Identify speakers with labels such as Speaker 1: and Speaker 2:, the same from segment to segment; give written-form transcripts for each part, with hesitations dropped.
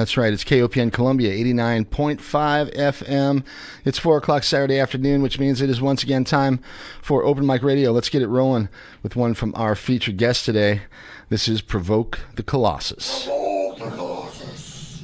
Speaker 1: That's right. It's KOPN Columbia, 89.5 FM. It's 4 o'clock Saturday afternoon, which means it is once again time for Open Mic Radio. Let's get it rolling with one from our featured guest today. This is Provoke the Colossus.
Speaker 2: Provoke the Colossus.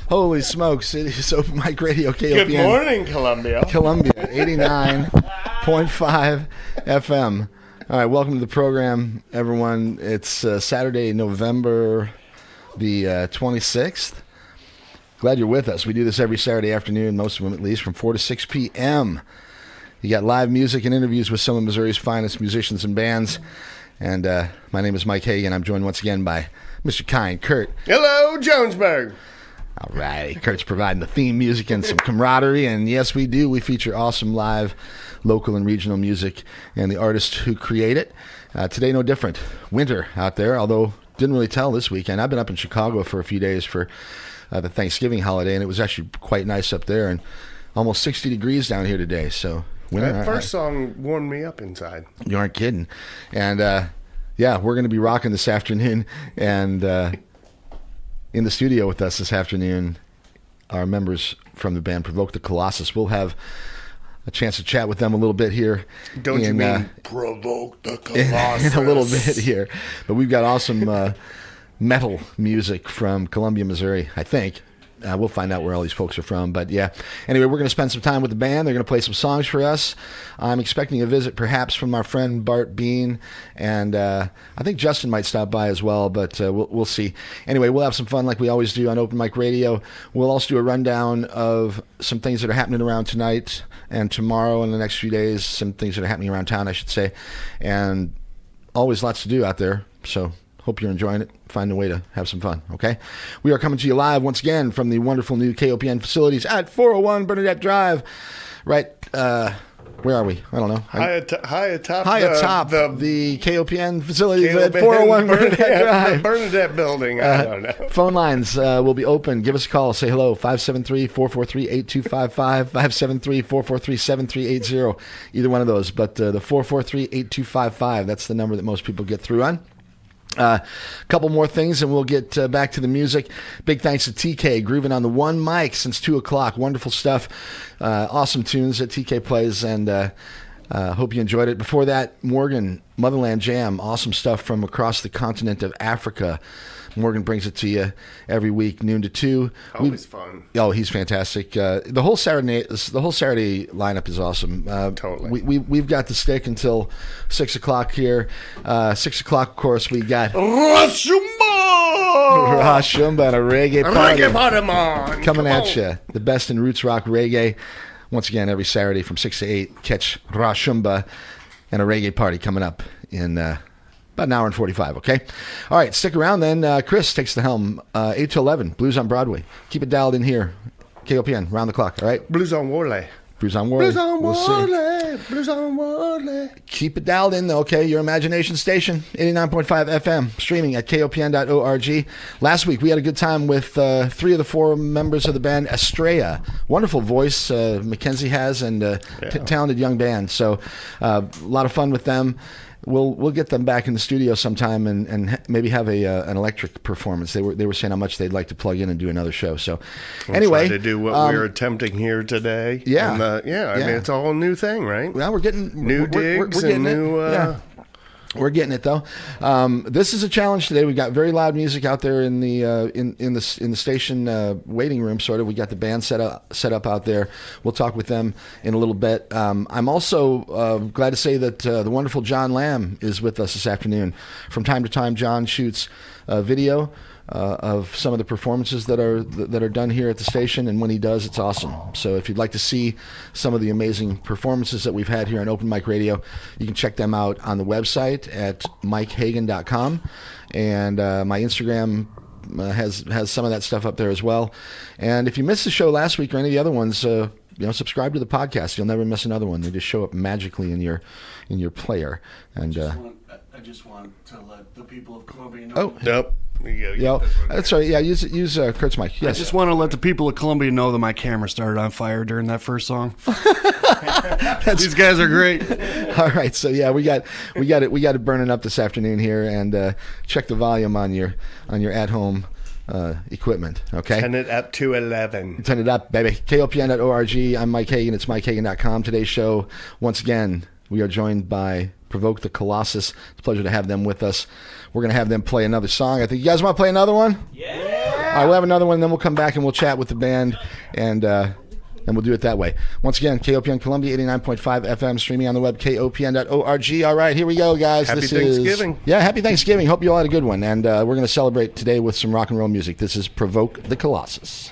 Speaker 1: Holy smokes, it is Open Mic Radio, KOPN.
Speaker 2: Good morning, Columbia.
Speaker 1: Columbia, 89.5 FM. All right, welcome to the program, everyone. It's Saturday, November the 26th. Glad you're with us. We do this every Saturday afternoon, most of them at least, from 4 to 6 p.m. You got live music and interviews with some of Missouri's finest musicians and bands. And my name is Mike Hagan. I'm joined once again by Mr. Kind Kurt.
Speaker 2: Hello, Jonesburg.
Speaker 1: All right. Kurt's providing the theme music and some camaraderie. And yes, we do. We feature awesome live local and regional music and the artists who create it. Today, no different. Winter out there, although didn't really tell this weekend. I've been up in Chicago for a few days for the Thanksgiving holiday, and it was actually quite nice up there and almost 60 degrees down here today. So
Speaker 2: That first song warmed me up inside.
Speaker 1: You aren't kidding. And, yeah, we're going to be rocking this afternoon. And in the studio with us this afternoon are members from the band Provoke the Colossus. We'll have a chance to chat with them a little bit here.
Speaker 2: Don't you mean Provoke the Colossus?
Speaker 1: In a little bit here. But we've got awesome metal music from Columbia, Missouri, I think. We'll find out where all these folks are from. But, yeah. Anyway, we're going to spend some time with the band. They're going to play some songs for us. I'm expecting a visit perhaps from our friend Bart Bean. And I think Justin might stop by as well, but we'll see. Anyway, we'll have some fun like we always do on Open Mic Radio. We'll also do a rundown of some things that are happening around tonight and tomorrow and the next few days, some things that are happening around town, I should say. And always lots to do out there, so hope you're enjoying it. Find a way to have some fun, okay? We are coming to you live once again from the wonderful new KOPN facilities at 401 Bernadette Drive. Right, where are we? I don't know.
Speaker 2: High atop
Speaker 1: the KOPN facilities at 401 Bernadette Drive.
Speaker 2: The Bernadette building, I don't know.
Speaker 1: Phone lines will be open. Give us a call. Say hello, 573-443-8255, 573-443-7380. Either one of those, but the 443-8255, that's the number that most people get through on. A couple more things and we'll get back to the music. Big thanks to TK, grooving on the one mic since 2 o'clock. Wonderful stuff. Awesome tunes that TK plays, and hope you enjoyed it. Before that, Morgan, Motherland Jam. Awesome stuff from across the continent of Africa. Morgan brings it to you every week, noon to 2.
Speaker 2: Always fun.
Speaker 1: Oh, he's fantastic. The whole Saturday lineup is awesome.
Speaker 2: Totally.
Speaker 1: We've got the stick until 6 o'clock here. 6 o'clock, of course, we got Rashumba and a reggae party. Coming at you. The best in roots rock reggae. Once again, every Saturday from 6 to 8, catch Rashumba and a reggae party coming up in about an hour and 45, okay? All right, stick around then. Chris takes the helm, 8 to 11, Blues on Broadway. Keep it dialed in here. KOPN, round the clock, all right?
Speaker 2: Blues on Warley.
Speaker 1: Blues on Warley.
Speaker 2: Blues on
Speaker 1: Warley.
Speaker 2: Blues on Warley.
Speaker 1: Keep it dialed in, though, okay? Your imagination station, 89.5 FM, streaming at kopn.org. Last week, we had a good time with 3 of the 4 members of the band Estrella. Wonderful voice Mackenzie has, and talented young band. So a lot of fun with them. We'll get them back in the studio sometime and maybe have an electric performance. They were saying how much they'd like to plug in and do another show. So anyway,
Speaker 2: try to do what we're attempting here today.
Speaker 1: Yeah,
Speaker 2: I mean, it's all a new thing, right?
Speaker 1: Well, we're getting
Speaker 2: new digs and new.
Speaker 1: We're getting it though. This is a challenge today. We've got very loud music out there in the in the station waiting room. Sort of. We got the band set up out there. We'll talk with them in a little bit. I'm also glad to say that the wonderful John Lamb is with us this afternoon. From time to time, John shoots video of some of the performances that are done here at the station, and when he does, it's awesome. So if you'd like to see some of the amazing performances that we've had here on Open Mic Radio, you can check them out on the website at mikehagan.com, and my Instagram has some of that stuff up there as well. And if you missed the show last week or any of the other ones, subscribe to the podcast. You'll never miss another one. They just show up magically in your player. And
Speaker 3: I just want to let the people of Columbia know.
Speaker 1: Oh,
Speaker 2: nope.
Speaker 1: That's right. Yeah, use Kurt's mic. Yes.
Speaker 3: I just want to let the people of Columbia know that my camera started on fire during that first song. These guys are great.
Speaker 1: All right, so yeah, we got it burning up this afternoon here, and check the volume on your at-home equipment. Okay,
Speaker 2: turn it up to 11.
Speaker 1: Turn it up, baby. KOPN.org. I'm Mike Hagan. It's MikeHagan.com. Today's show, once again, we are joined by Provoke the Colossus. It's a pleasure to have them with us. We're going to have them play another song. I think you guys want to play another one?
Speaker 4: Yeah!
Speaker 1: right, we'll have another one, and then we'll come back and we'll chat with the band, and we'll do it that way. Once again, KOPN Columbia, 89.5 FM, streaming on the web, kopn.org. All right, here we go, guys.
Speaker 2: Happy Thanksgiving.
Speaker 1: Happy Thanksgiving. Hope you all had a good one, and we're going to celebrate today with some rock and roll music. This is Provoke the Colossus.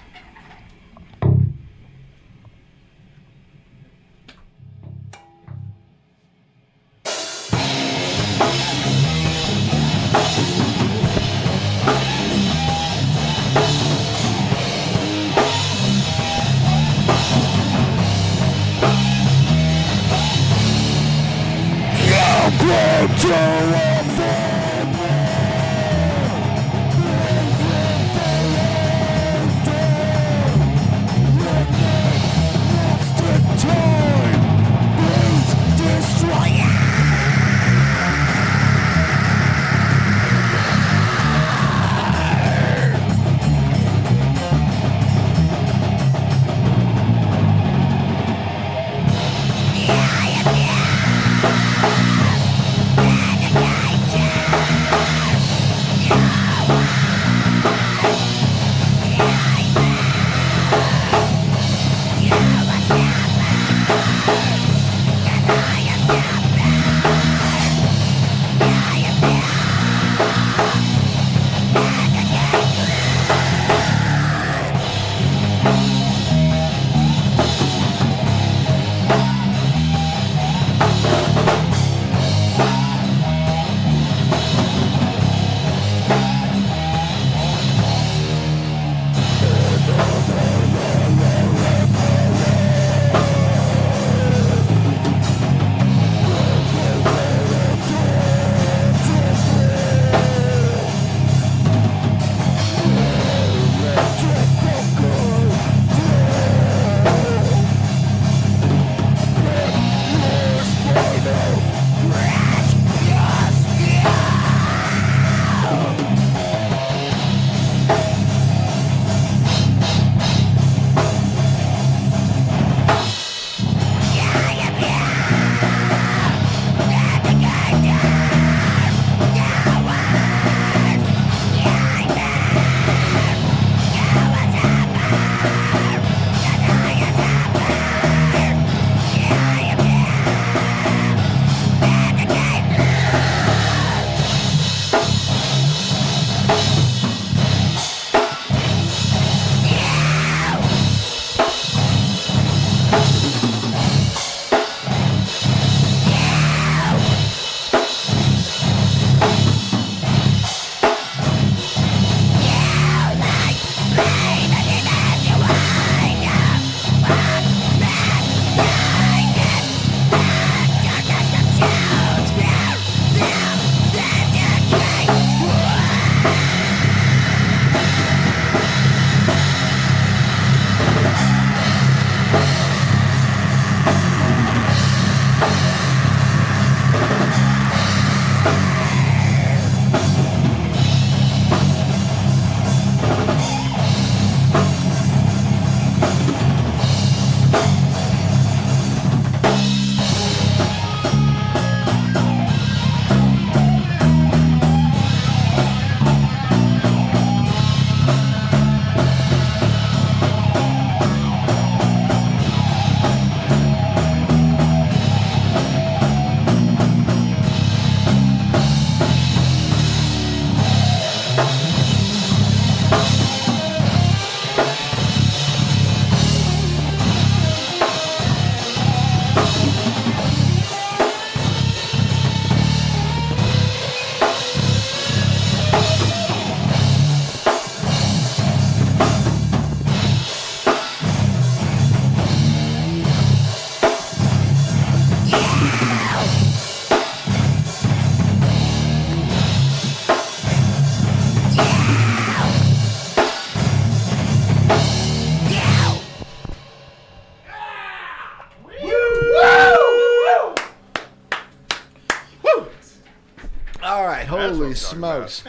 Speaker 1: Holy smokes.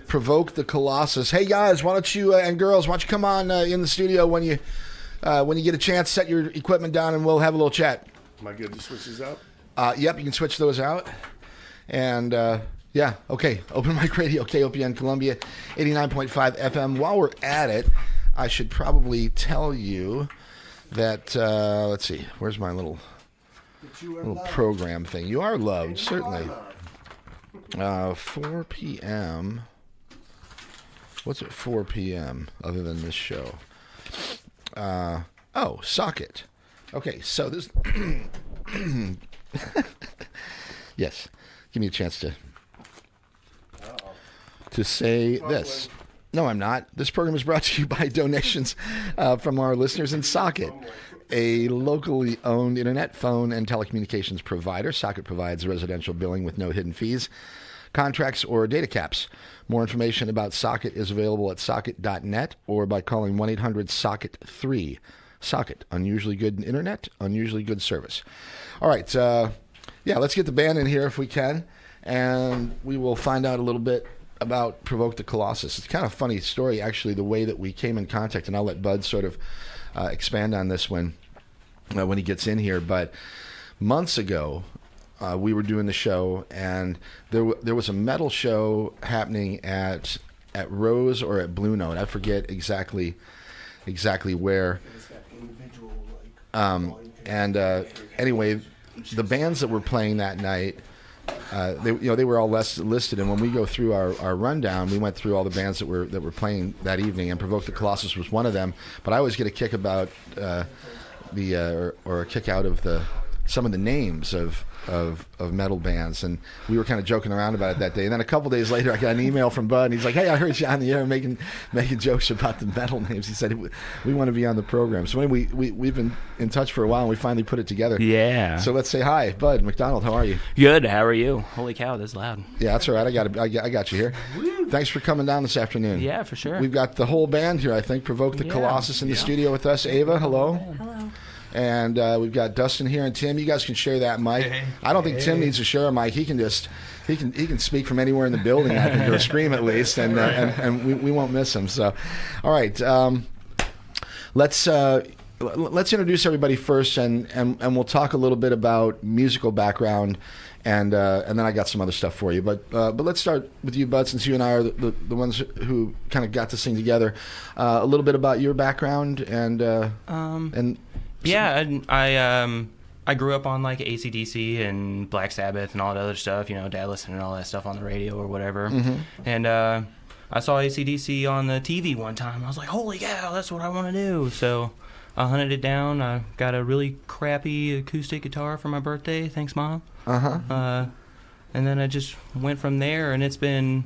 Speaker 1: Provoke the Colossus. Hey, guys, why don't you, and girls, why don't you come on in the studio when you get a chance, set your equipment down, and we'll have a little chat.
Speaker 2: Am I good to switch these out?
Speaker 1: Yep, you can switch those out. And, Yeah, okay. Open Mic Radio, KOPN Columbia, 89.5 FM. While we're at it, I should probably tell you that, let's see, where's my little program thing? You are loved, certainly. 4 p.m. What's at 4 p.m. other than this show? Socket. Okay, so this... Yes, give me a chance to say this. No, I'm not. This program is brought to you by donations from our listeners in Socket, a locally owned internet, phone, and telecommunications provider. Socket provides residential billing with no hidden fees, contracts, or data caps. More information about Socket is available at socket.net or by calling 1-800-SOCKET-3. Socket, unusually good internet, unusually good service. All right, let's get the band in here if we can, and we will find out a little bit about Provoke the Colossus. It's kind of a funny story, actually, the way that we came in contact, and I'll let Bud sort of expand on this when he gets in here. But months ago, we were doing the show, and there was a metal show happening at Rose or at Blue Note. I forget exactly where. Anyway, the bands that were playing that night, they were all listed, and when we go through our rundown, we went through all the bands that were playing that evening, and Provoke the Colossus was one of them. But I always get a kick about or a kick out of some of the names of metal bands, and we were kind of joking around about it that day. And then a couple days later, I got an email from Bud, and he's like, "Hey, I heard you on the air making jokes about the metal names." He said, "We want to be on the program." So anyway, we've been in touch for a while, and we finally put it together.
Speaker 4: Yeah.
Speaker 1: So let's say hi, Bud McDonald. How are you?
Speaker 4: Good. How are you? Holy cow, that's loud.
Speaker 1: Yeah, that's all right. I got you here. Thanks for coming down this afternoon.
Speaker 4: Yeah, for sure.
Speaker 1: We've got the whole band here, I think. Provoke the Colossus in the studio with us. Ava, hello.
Speaker 5: Hello.
Speaker 1: And we've got Dustin here and Tim. You guys can share that mic. I don't think Tim needs to share a mic. He can speak from anywhere in the building, I think, or scream at least, and we won't miss him. So, all right, let's introduce everybody first, and we'll talk a little bit about musical background, and then I got some other stuff for you. But let's start with you, Bud, since you and I are the ones who kind of got this thing together. A little bit about your background and.
Speaker 4: Yeah, I grew up on like AC/DC and Black Sabbath and all that other stuff. Dad listening to all that stuff on the radio or whatever. Mm-hmm. And I saw AC/DC on the TV one time. I was like, holy cow, that's what I want to do. So I hunted it down. I got a really crappy acoustic guitar for my birthday. Thanks, Mom. And then I just went from there, and it's been,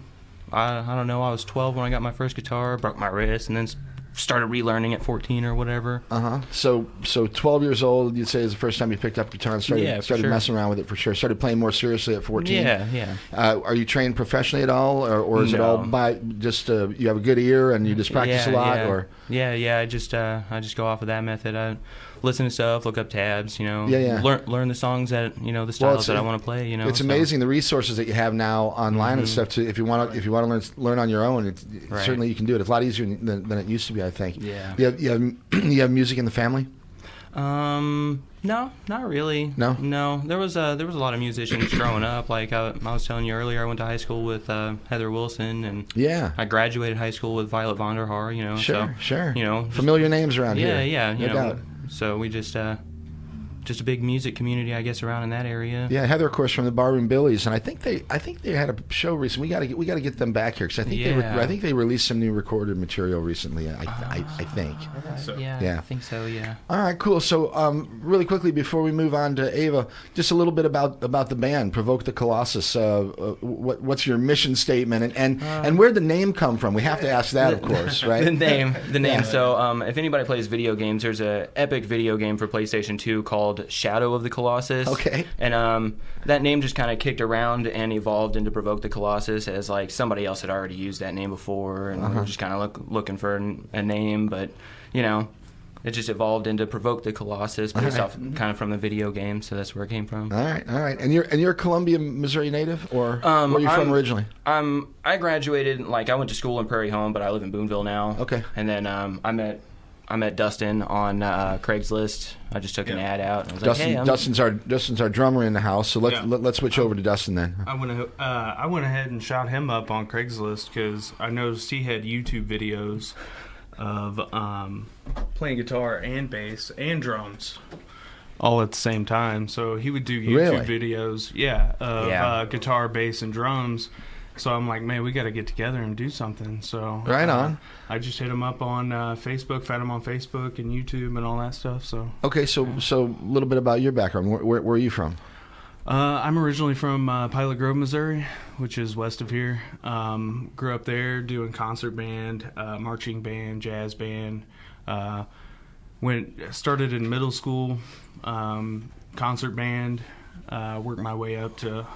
Speaker 4: I don't know, I was 12 when I got my first guitar, broke my wrist, and then started relearning at 14 or whatever.
Speaker 1: So 12 years old, you'd say, is the first time you picked up guitar and started messing around with it for sure. Started playing more seriously at 14.
Speaker 4: Yeah.
Speaker 1: Are you trained professionally at all, or is it all by just you have a good ear and you just practice a lot? Or
Speaker 4: I just go off of that method. I listen to stuff, look up tabs, learn the songs that the styles that I want to play.
Speaker 1: It's amazing the resources that you have now online and stuff. If you want to learn on your own, certainly you can do it. It's a lot easier than it used to be, I think.
Speaker 4: Yeah.
Speaker 1: You have music in the family?
Speaker 4: No, not really. No. There was a lot of musicians growing up. Like I was telling you earlier, I went to high school with Heather Wilson, and I graduated high school with Violet Vonderhaar.
Speaker 1: Sure. Familiar names around here.
Speaker 4: Yeah. No doubt. So we just a big music community, I guess, around in that area.
Speaker 1: Yeah, Heather, of course, from the Barroom Billies, and I think they had a show recently. We got to get them back here because I think they released some new recorded material recently. I think.
Speaker 4: I think so. Yeah.
Speaker 1: All right, cool. So, really quickly before we move on to Ava, just a little bit about the band, Provoke the Colossus. What's your mission statement, and where'd the name come from? We have to ask that, of course, right?
Speaker 4: The name. Yeah. So, if anybody plays video games, there's an epic video game for PlayStation 2 called Shadow of the Colossus.
Speaker 1: Okay.
Speaker 4: And that name just kind of kicked around and evolved into Provoke the Colossus, as like somebody else had already used that name before, and we were just kind of looking for a name, but it just evolved into Provoke the Colossus based off kind of from the video game, so that's where it came from.
Speaker 1: All right. And you're a Columbia, Missouri native, or where are you from originally? I
Speaker 4: graduated, I went to school in Prairie Home, but I live in Boonville now.
Speaker 1: Okay.
Speaker 4: And then I I met Dustin on Craigslist. I just took an ad out. And I was
Speaker 1: Dustin,
Speaker 4: like, hey,
Speaker 1: Dustin's our drummer in the house. So let's switch over to Dustin then.
Speaker 5: I went ahead and shot him up on Craigslist because I noticed he had YouTube videos of playing guitar and bass and drums all at the same time. So he would do YouTube videos, of guitar, bass, and drums. So I'm like, man, we got to get together and do something. So
Speaker 1: right on.
Speaker 5: I just hit him up on Facebook, found him on Facebook and YouTube and all that stuff. So
Speaker 1: okay, so a little bit about your background. Where are you from?
Speaker 5: I'm originally from Pilot Grove, Missouri, which is west of here. Grew up there doing concert band, marching band, jazz band. Started in middle school, concert band. Worked my way up to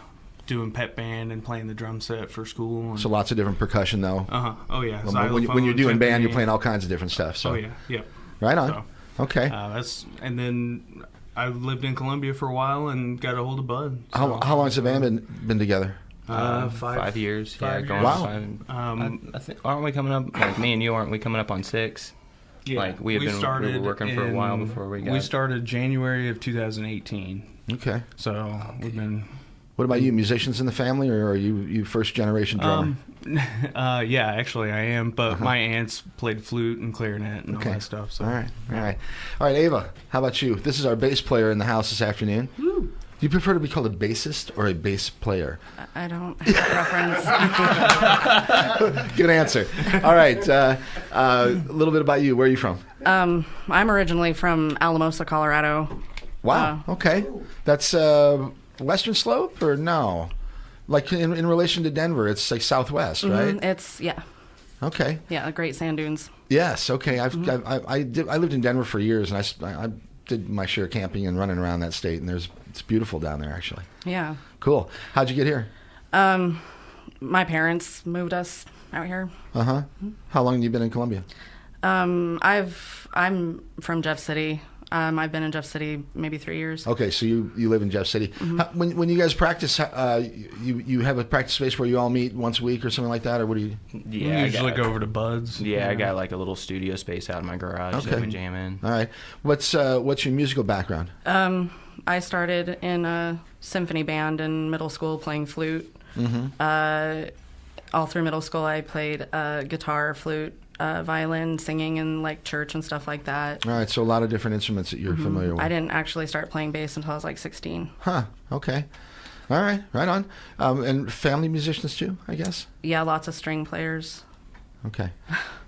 Speaker 5: doing pep band and playing the drum set for school. And,
Speaker 1: so lots of different percussion, though.
Speaker 5: Oh yeah.
Speaker 1: When you're doing band, you're playing all kinds of different stuff. So.
Speaker 5: Oh yeah. Yep.
Speaker 1: Right on.
Speaker 5: So,
Speaker 1: okay.
Speaker 5: And then I lived in Columbia for a while and got a hold of Bud. So.
Speaker 1: How long has the band been together?
Speaker 4: 5 years. Going on 5. I think, aren't we coming up? Like me and you, aren't we coming up on 6?
Speaker 5: Yeah.
Speaker 4: Like we were working for a while before we got.
Speaker 5: We started January of 2018.
Speaker 1: Okay.
Speaker 5: So we've been.
Speaker 1: What about you? Musicians in the family, or are you first generation drummer?
Speaker 5: Yeah, actually I am. But my aunts played flute and clarinet and all that stuff. So.
Speaker 1: All right, Ava. How about you? This is our bass player in the house this afternoon.
Speaker 6: Woo.
Speaker 1: Do you prefer to be called a bassist or a bass player?
Speaker 6: I don't have a preference.
Speaker 1: Good answer. All right, a little bit about you. Where are you from?
Speaker 6: I'm originally from Alamosa, Colorado.
Speaker 1: Wow. Okay, that's Western Slope or no? Like in relation to Denver, it's like Southwest, right?
Speaker 6: It's
Speaker 1: Okay.
Speaker 6: Yeah, great sand dunes.
Speaker 1: Yes. Okay. I lived in Denver for years, and I did my share of camping and running around that state, and it's beautiful down there actually.
Speaker 6: Yeah.
Speaker 1: Cool. How'd you get here?
Speaker 6: My parents moved us out here.
Speaker 1: How long have you been in Columbia?
Speaker 6: I'm from Jeff City. I've been in Jeff City maybe 3 years.
Speaker 1: Okay, so you live in Jeff City. When you guys practice, you have a practice space where you all meet once a week or something like that, or what do you?
Speaker 4: Yeah,
Speaker 5: we usually go over to Bud's.
Speaker 4: Yeah, I got like a little studio space out in my garage that we jam in.
Speaker 1: All right. What's your musical background?
Speaker 6: I started in a symphony band in middle school playing flute. All through middle school, I played guitar, flute, violin, singing in like church and stuff like that.
Speaker 1: All right, so a lot of different instruments that you're familiar with.
Speaker 6: I didn't actually start playing bass until I was like 16.
Speaker 1: Huh. Okay. All right. Right on. And family musicians too, I guess.
Speaker 6: Yeah, lots of string players.
Speaker 1: Okay.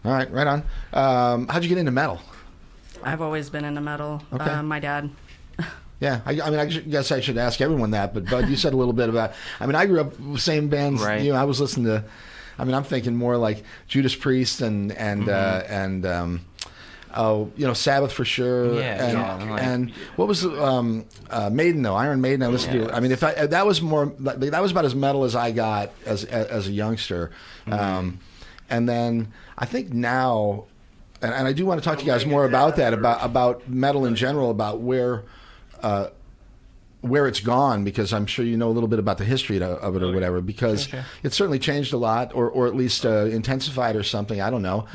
Speaker 1: All right. Right on. How'd you get into metal?
Speaker 6: I've always been into metal.
Speaker 1: Okay.
Speaker 6: My dad.
Speaker 1: Yeah, I mean, I guess I should ask everyone that, but Bud, you said a little bit about. I mean, I grew up with same bands.
Speaker 4: Right.
Speaker 1: You know, I was listening to. I mean, I'm thinking more like Judas Priest and Sabbath for sure.
Speaker 4: Yeah,
Speaker 1: and what was Maiden though? Iron Maiden. I listened to. I mean, that was about as metal as I got as a youngster. And then I think now, and I do want to talk to you guys more about that, about metal in general, about where it's gone, because I'm sure you know a little bit about the history of it or whatever, because it's certainly changed a lot, or at least intensified or something. I don't know.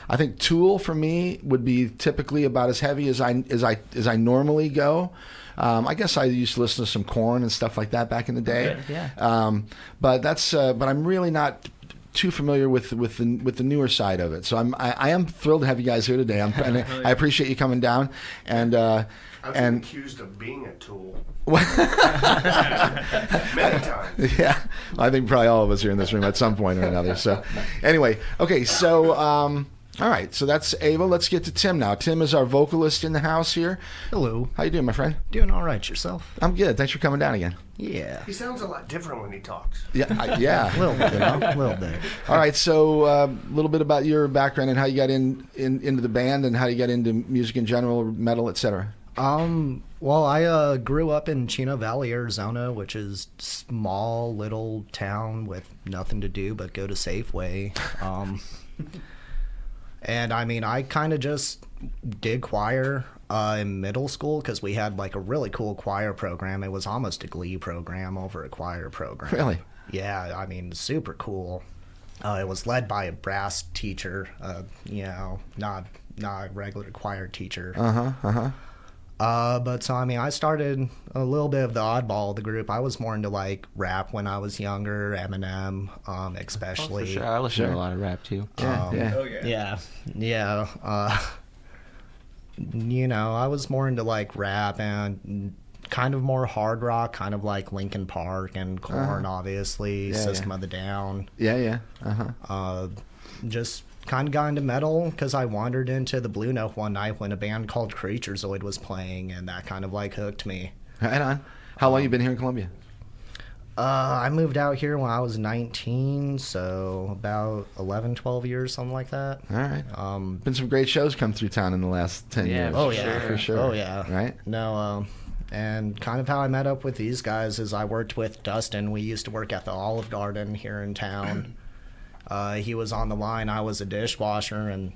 Speaker 1: I think Tool for me would be typically about as heavy as I normally go. I guess I used to listen to some Korn and stuff like that back in the day. But I'm really not too familiar with the newer side of it. So I am thrilled to have you guys here today. And I appreciate you coming down. And
Speaker 2: I've been accused of being a tool.
Speaker 1: Many
Speaker 2: times.
Speaker 1: Yeah, I think probably all of us are in this room at some point or another. So anyway, okay, so all right, so that's Ava. Let's get to Tim now. Tim is our vocalist in the house here.
Speaker 7: Hello.
Speaker 1: How you doing, my friend?
Speaker 7: Doing all right, yourself?
Speaker 1: I'm good. Thanks for coming down again.
Speaker 7: Yeah.
Speaker 2: He sounds a lot different when he talks.
Speaker 1: Yeah, yeah.
Speaker 7: A little bit, a little bit.
Speaker 1: All right, so a little bit about your background and how you got into the band and how you got into music in general, metal, etc.
Speaker 7: Well, I grew up in Chino Valley, Arizona, which is small little town with nothing to do but go to Safeway. And I mean, I kind of just did choir in middle school because we had like a really cool choir program. It was almost a glee program over a choir program.
Speaker 1: Really?
Speaker 7: Yeah, I mean, super cool. It was led by a brass teacher, not not a regular choir teacher.
Speaker 1: Uh-huh.
Speaker 7: But so, I mean, I started a little bit of the oddball of the group. I was more into, like, rap when I was younger, Eminem, especially.
Speaker 8: For sure. I listen to a lot of rap, too.
Speaker 7: Yeah. You know, I was more into, like, rap and kind of more hard rock, kind of like Linkin Park and Korn, obviously, System of the Down.
Speaker 1: Yeah.
Speaker 7: Just kind of got into metal because I wandered into the Blue Note one night when a band called Creaturezoid was playing, and that kind of, like, hooked me.
Speaker 1: Right on. How long you been here in Columbia?
Speaker 7: I moved out here when I was 19, so about 11, 12 years, something like that.
Speaker 1: All right. Been some great shows come through town in the last 10 years.
Speaker 7: Oh, yeah.
Speaker 1: For sure.
Speaker 7: Oh, yeah.
Speaker 1: Right?
Speaker 7: No, and kind of how I met up with these guys is I worked with Dustin. We used to work at the Olive Garden here in town. He was on the line. I was a dishwasher, and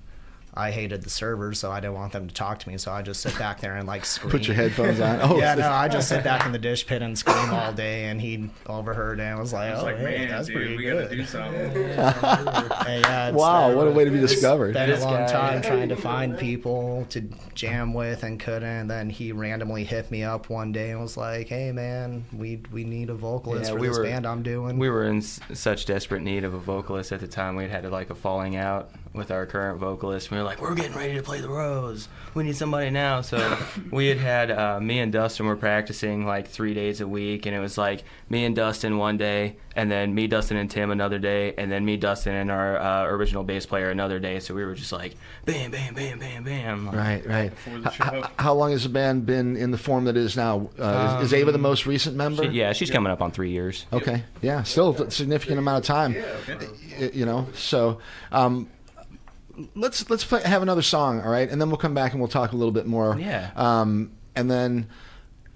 Speaker 7: I hated the servers, so I didn't want them to talk to me, so I just sit back there and, like, scream.
Speaker 1: Put your headphones on. Oh,
Speaker 7: yeah, no, I just sit back in the dish pit and scream all day, and he overheard it and was like, hey,
Speaker 5: man,
Speaker 7: that's
Speaker 5: dude,
Speaker 7: pretty
Speaker 5: we
Speaker 7: good.
Speaker 5: gotta do something.
Speaker 7: And yeah,
Speaker 1: wow, what a way to be discovered.
Speaker 7: Spent a long time trying to find people to jam with and couldn't, and then he randomly hit me up one day and was like, hey, man, we need a vocalist for this band I'm doing.
Speaker 4: We were in such desperate need of a vocalist at the time. We'd had like a falling out with our current vocalist. We were like, we're getting ready to play the Rose. We need somebody now. So we had me and Dustin were practicing like 3 days a week, and it was like me and Dustin one day, and then me, Dustin, and Tim another day, and then me, Dustin, and our original bass player another day. So we were just like bam, bam, bam, bam, bam.
Speaker 1: Right. How long has the band been in the form that it is now? Is Ava the most recent member?
Speaker 4: She's coming up on 3 years.
Speaker 1: Okay. Yeah, still a significant amount of time. You know, so let's have another song, all right, and then we'll come back and we'll talk a little bit more.
Speaker 4: Yeah.
Speaker 1: And then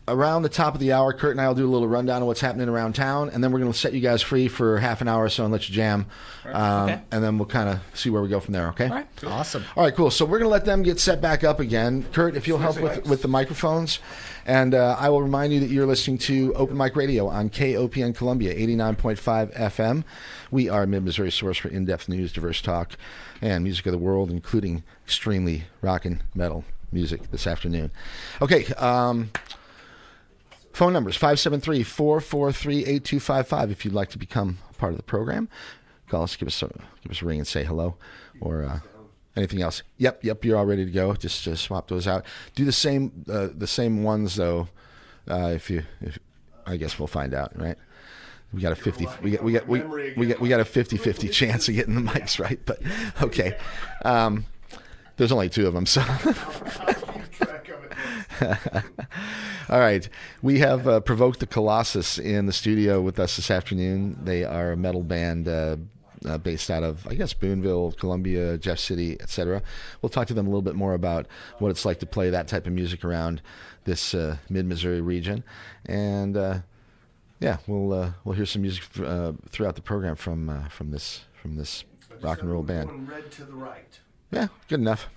Speaker 1: around the top of the hour, Kurt and I will do a little rundown of what's happening around town, and then we're going to set you guys free for half an hour or so and let you jam.
Speaker 4: Okay.
Speaker 1: And then we'll kind of see where we go from there, okay?
Speaker 4: All right.
Speaker 7: Cool. Awesome.
Speaker 1: All right, cool. So we're going to let them get set back up again. Kurt, if you'll help with the microphones. And I will remind you that you're listening to Open Mic Radio on KOPN Columbia, 89.5 FM. We are Mid-Missouri source for in-depth news, diverse talk, and music of the world, including extremely rockin' metal music this afternoon. Okay, phone numbers, 573-443-8255 if you'd like to become part of the program. Call us, give us a ring and say hello, or anything else. Yep, you're all ready to go. Just swap those out. Do the same ones though. If I guess we'll find out, right? We got a 50. We got a 50-50 chance of getting the mics right, but okay. There's only two of them, so. All right, we have Provoke the Colossus in the studio with us this afternoon. They are a metal band based out of, I guess, Boonville, Columbia, Jeff City, etc. We'll talk to them a little bit more about what it's like to play that type of music around this mid-Missouri region, and we'll hear some music throughout the program from this rock and roll band.
Speaker 2: Red to the right.
Speaker 1: Yeah, good enough.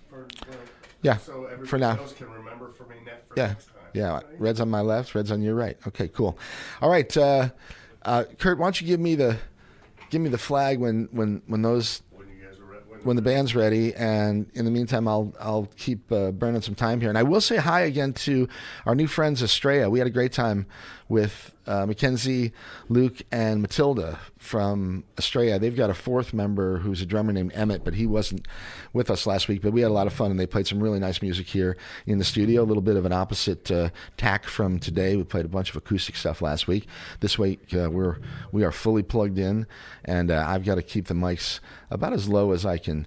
Speaker 2: So everybody
Speaker 1: for now.
Speaker 2: else can remember for me next time.
Speaker 1: Yeah, red's on my left, red's on your right. Okay, cool. All right, Kurt, why don't you give me the flag when the band's ready, and in the meantime, I'll keep burning some time here. And I will say hi again to our new friends Estrella. We had a great time with Mackenzie, Luke, and Matilda from Estrella. They've got a fourth member who's a drummer named Emmett, but he wasn't with us last week. But we had a lot of fun, and they played some really nice music here in the studio. A little bit of an opposite tack from today. We played a bunch of acoustic stuff last week. This week we are fully plugged in, and I've got to keep the mics about as low as I can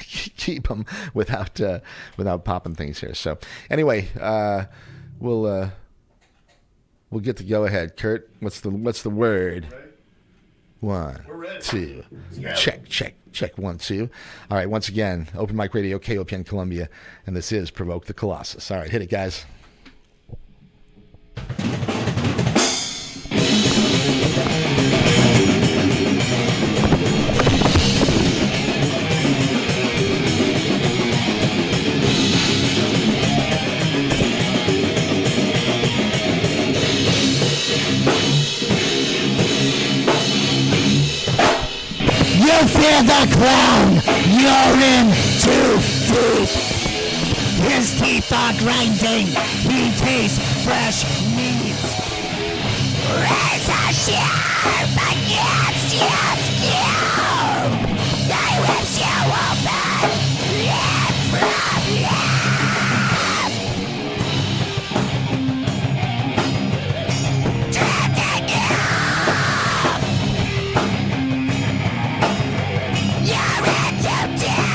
Speaker 1: keep them without popping things here. So anyway, we'll get the go ahead. Kurt, what's the word? 1, 2, check 1, 2. All right, once again, Open Mic Radio, KOPN Columbia, and this is Provoke the Colossus. All right, hit it, guys.
Speaker 9: You fear the clown, you're in too deep. His teeth are grinding. He tastes fresh meat. Razor sharp against your skin. They whips you open. Limb from limb. Drifting you. You're in too deep.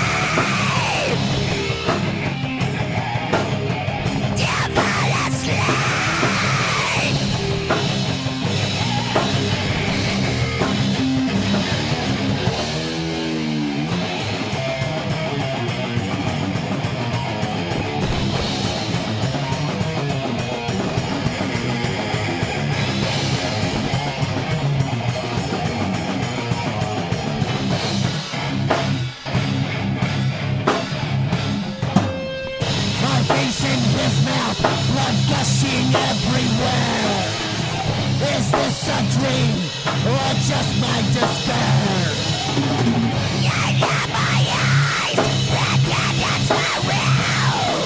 Speaker 9: You fall asleep. My face in his mouth, blood gushing everywhere. Is this a dream or just my despair? Yeah, my eyes, pretend it's for real.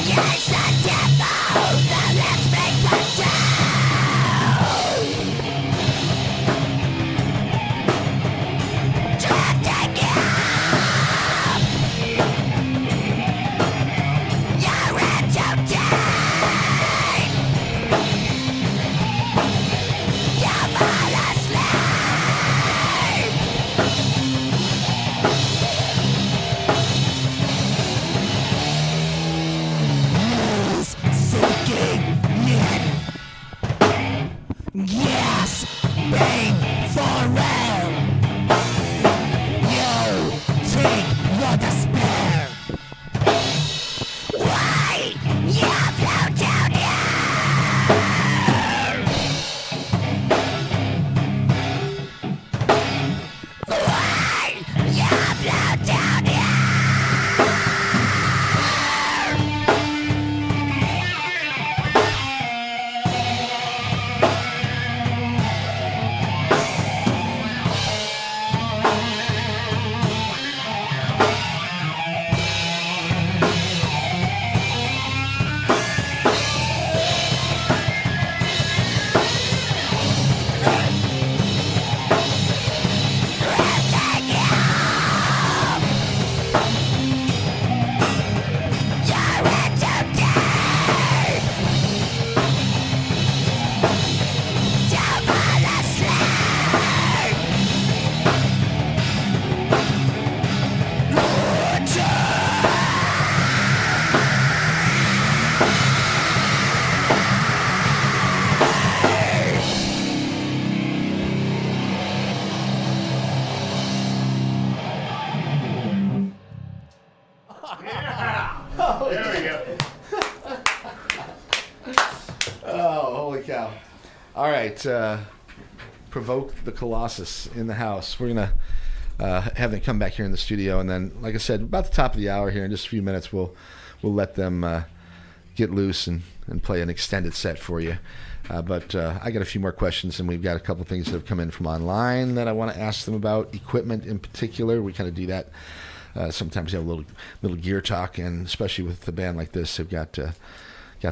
Speaker 9: Yes, the devil, now let's make the deal. Drifting up. You're in too deep. You fall asleep. Who's seeking it? Yes, being for real. You take your despair. Why you float down here? Why you float down here?
Speaker 2: There we go.
Speaker 1: Oh, holy cow. All right. Provoke the Colossus in the house. We're going to have them come back here in the studio. And then, like I said, about the top of the hour here, in just a few minutes, we'll let them get loose and play an extended set for you. But I got a few more questions, and we've got a couple things that have come in from online that I want to ask them about, equipment in particular. We kind of do that. Sometimes you have a little gear talk, and especially with a band like this, they've got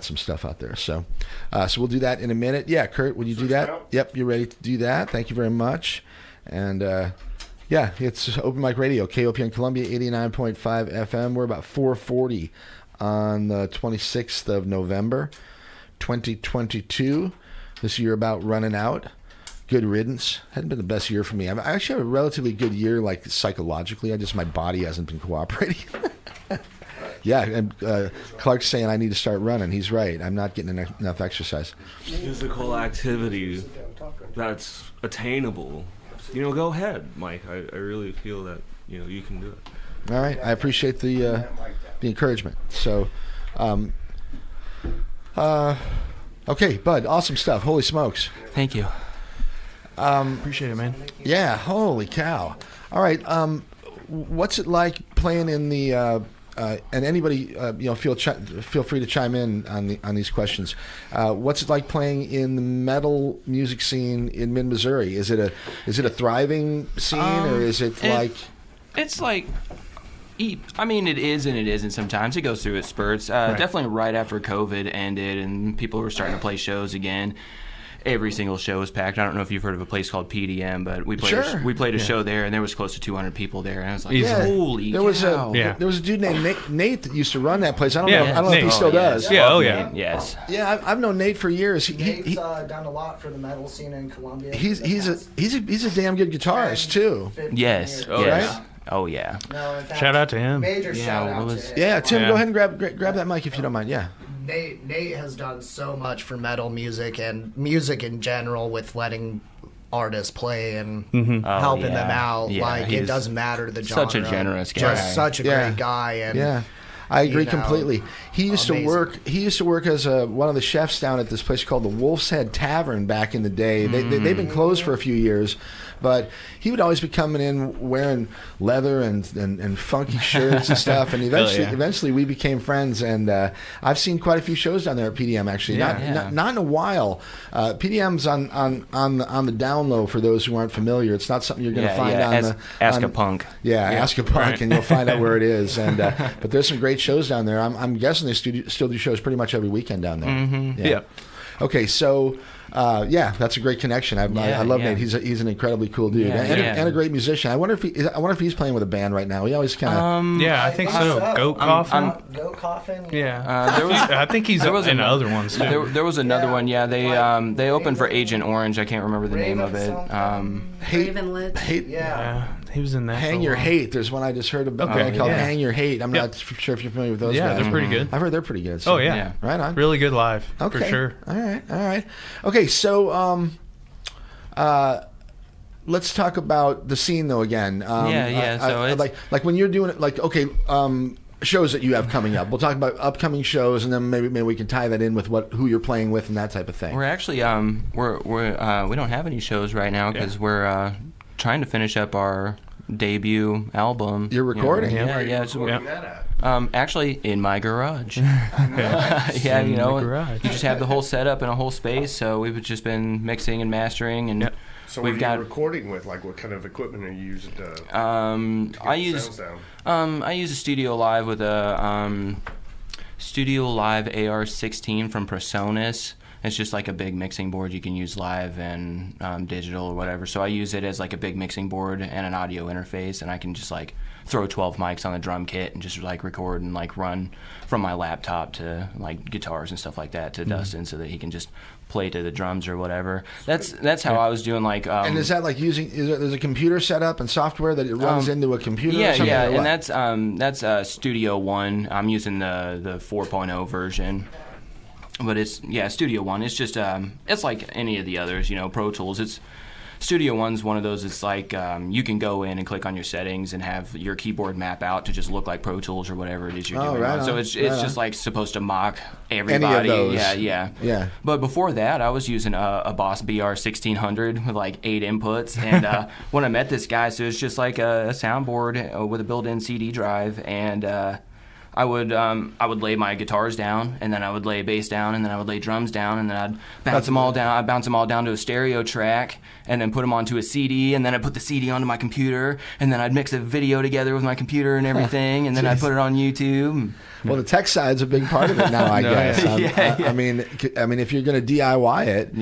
Speaker 1: some stuff out there. So we'll do that in a minute. Yeah, Kurt, would you do that? Yep, you're ready to do that. Thank you very much. And yeah, it's Open Mic Radio, KOPN Columbia, 89.5 FM. We're about 4:40 on the 26th of November, 2022. This year about running out. Good riddance. Hadn't been the best year for me. I actually have a relatively good year, like psychologically. My body hasn't been cooperating. Yeah, and Clark's saying I need to start running. He's right. I'm not getting enough exercise.
Speaker 10: Physical activity that's attainable. Go ahead, Mike. I really feel that you can do it.
Speaker 1: All right, I appreciate the encouragement. So, okay, Bud, awesome stuff. Holy smokes!
Speaker 4: Thank you.
Speaker 5: Appreciate it, man.
Speaker 1: Yeah, holy cow! All right, what's it like playing in the? And anybody, feel free to chime in on these questions. What's it like playing in the metal music scene in mid Missouri? Is it a thriving scene, or is it like?
Speaker 4: It's like I mean, it is and it isn't sometimes. It goes through its spurts. Definitely right after COVID ended and people were starting to play shows again. Every single show was packed. I don't know if you've heard of a place called PDM, but we played a show there, and there was close to 200 people there. And I was like, holy cow.
Speaker 1: There was a dude named Nate that used to run that place. I don't know if he still does.
Speaker 4: Yeah, yes.
Speaker 1: Yeah, I've known Nate for years.
Speaker 7: Nate's done a lot for the metal scene in Columbia.
Speaker 1: He's a damn good guitarist too.
Speaker 4: Yes.
Speaker 1: Right?
Speaker 4: Oh yeah.
Speaker 7: No, in fact,
Speaker 5: Shout out to him.
Speaker 7: Major shout out to him.
Speaker 1: Yeah, Tim, go ahead and grab that mic if you don't mind. Yeah.
Speaker 7: Nate has done so much for metal music and music in general with letting artists play and helping them out.
Speaker 4: Yeah,
Speaker 7: like it doesn't matter the genre.
Speaker 4: Such a generous guy.
Speaker 7: Just such a great guy. And
Speaker 1: I agree completely. He used to work. He used to work as one of the chefs down at this place called the Wolf's Head Tavern back in the day. They've been closed for a few years, but he would always be coming in wearing leather and funky shirts and stuff. And eventually we became friends. And I've seen quite a few shows down there at PDM. Actually, not in a while. PDM's on the down low for those who aren't familiar. It's not something you're going to find on
Speaker 4: Ask a Punk.
Speaker 1: Ask a Punk, and you'll find out where it is. And but there's some great shows down there. I'm guessing they still do shows pretty much every weekend down there.
Speaker 4: Mm-hmm.
Speaker 1: Yeah. Okay, so that's a great connection. I love Nate. He's an incredibly cool dude and a great musician. I wonder if he's playing with a band right now. He always kind of
Speaker 5: I think so. Goat Coffin.
Speaker 7: Goat Coffin.
Speaker 5: Yeah. I think he's in other ones too.
Speaker 4: There was another one. Yeah, they opened for Agent Orange. I can't remember the name of it.
Speaker 7: Hate.
Speaker 5: Yeah. He was in that.
Speaker 1: Hang Your Hate. There's one I just heard about called Hang Your Hate. I'm not sure if you're familiar with those guys.
Speaker 5: Yeah, they're pretty good.
Speaker 1: I've heard they're pretty good. So. Right on.
Speaker 5: Really good live.
Speaker 1: Okay.
Speaker 5: For sure.
Speaker 1: All right. Okay, so let's talk about the scene though again.
Speaker 4: So it's
Speaker 1: like when you're doing it, shows that you have coming up. We'll talk about upcoming shows, and then maybe we can tie that in with who you're playing with and that type of thing.
Speaker 4: We're actually we don't have any shows right now because we're trying to finish up our debut album.
Speaker 1: You're recording?
Speaker 4: Actually, in my garage. You just have the whole setup in a whole space. So we've just been mixing and mastering, and
Speaker 2: so we've got recording with what kind of equipment are you using to?
Speaker 4: I use a Studio Live with a Studio Live AR-16 from PreSonus. It's just like a big mixing board you can use live and digital or whatever. So I use it as like a big mixing board and an audio interface, and I can just like throw 12 mics on the drum kit and just like record and like run from my laptop to like guitars and stuff like that to Dustin, so that he can just play to the drums or whatever. That's how I was doing like.
Speaker 1: And is that like there's a computer setup and software that it runs into a computer?
Speaker 4: Yeah,
Speaker 1: or something
Speaker 4: and that's Studio One. I'm using the 4.0 version. But it's Studio One. It's just it's like any of the others, Pro Tools. Studio One's one of those. It's like you can go in and click on your settings and have your keyboard map out to just look like Pro Tools or whatever it is you're doing.
Speaker 1: Right
Speaker 4: so it's just like supposed to mock everybody.
Speaker 1: Any of those.
Speaker 4: Yeah. But before that, I was using a Boss BR-1600 with like 8 inputs, and when I met this guy, so it's just like a soundboard with a built-in CD drive, and I would lay my guitars down, and then I would lay bass down, and then I would lay drums down, and then I'd bounce them all down. I'd bounce them all down to a stereo track, and then put them onto a CD, and then I'd put the CD onto my computer, and then I'd mix a video together with my computer and everything, and then I'd put it on YouTube.
Speaker 1: Well, the tech side's a big part of it now, I guess. I mean, if you're going to DIY it,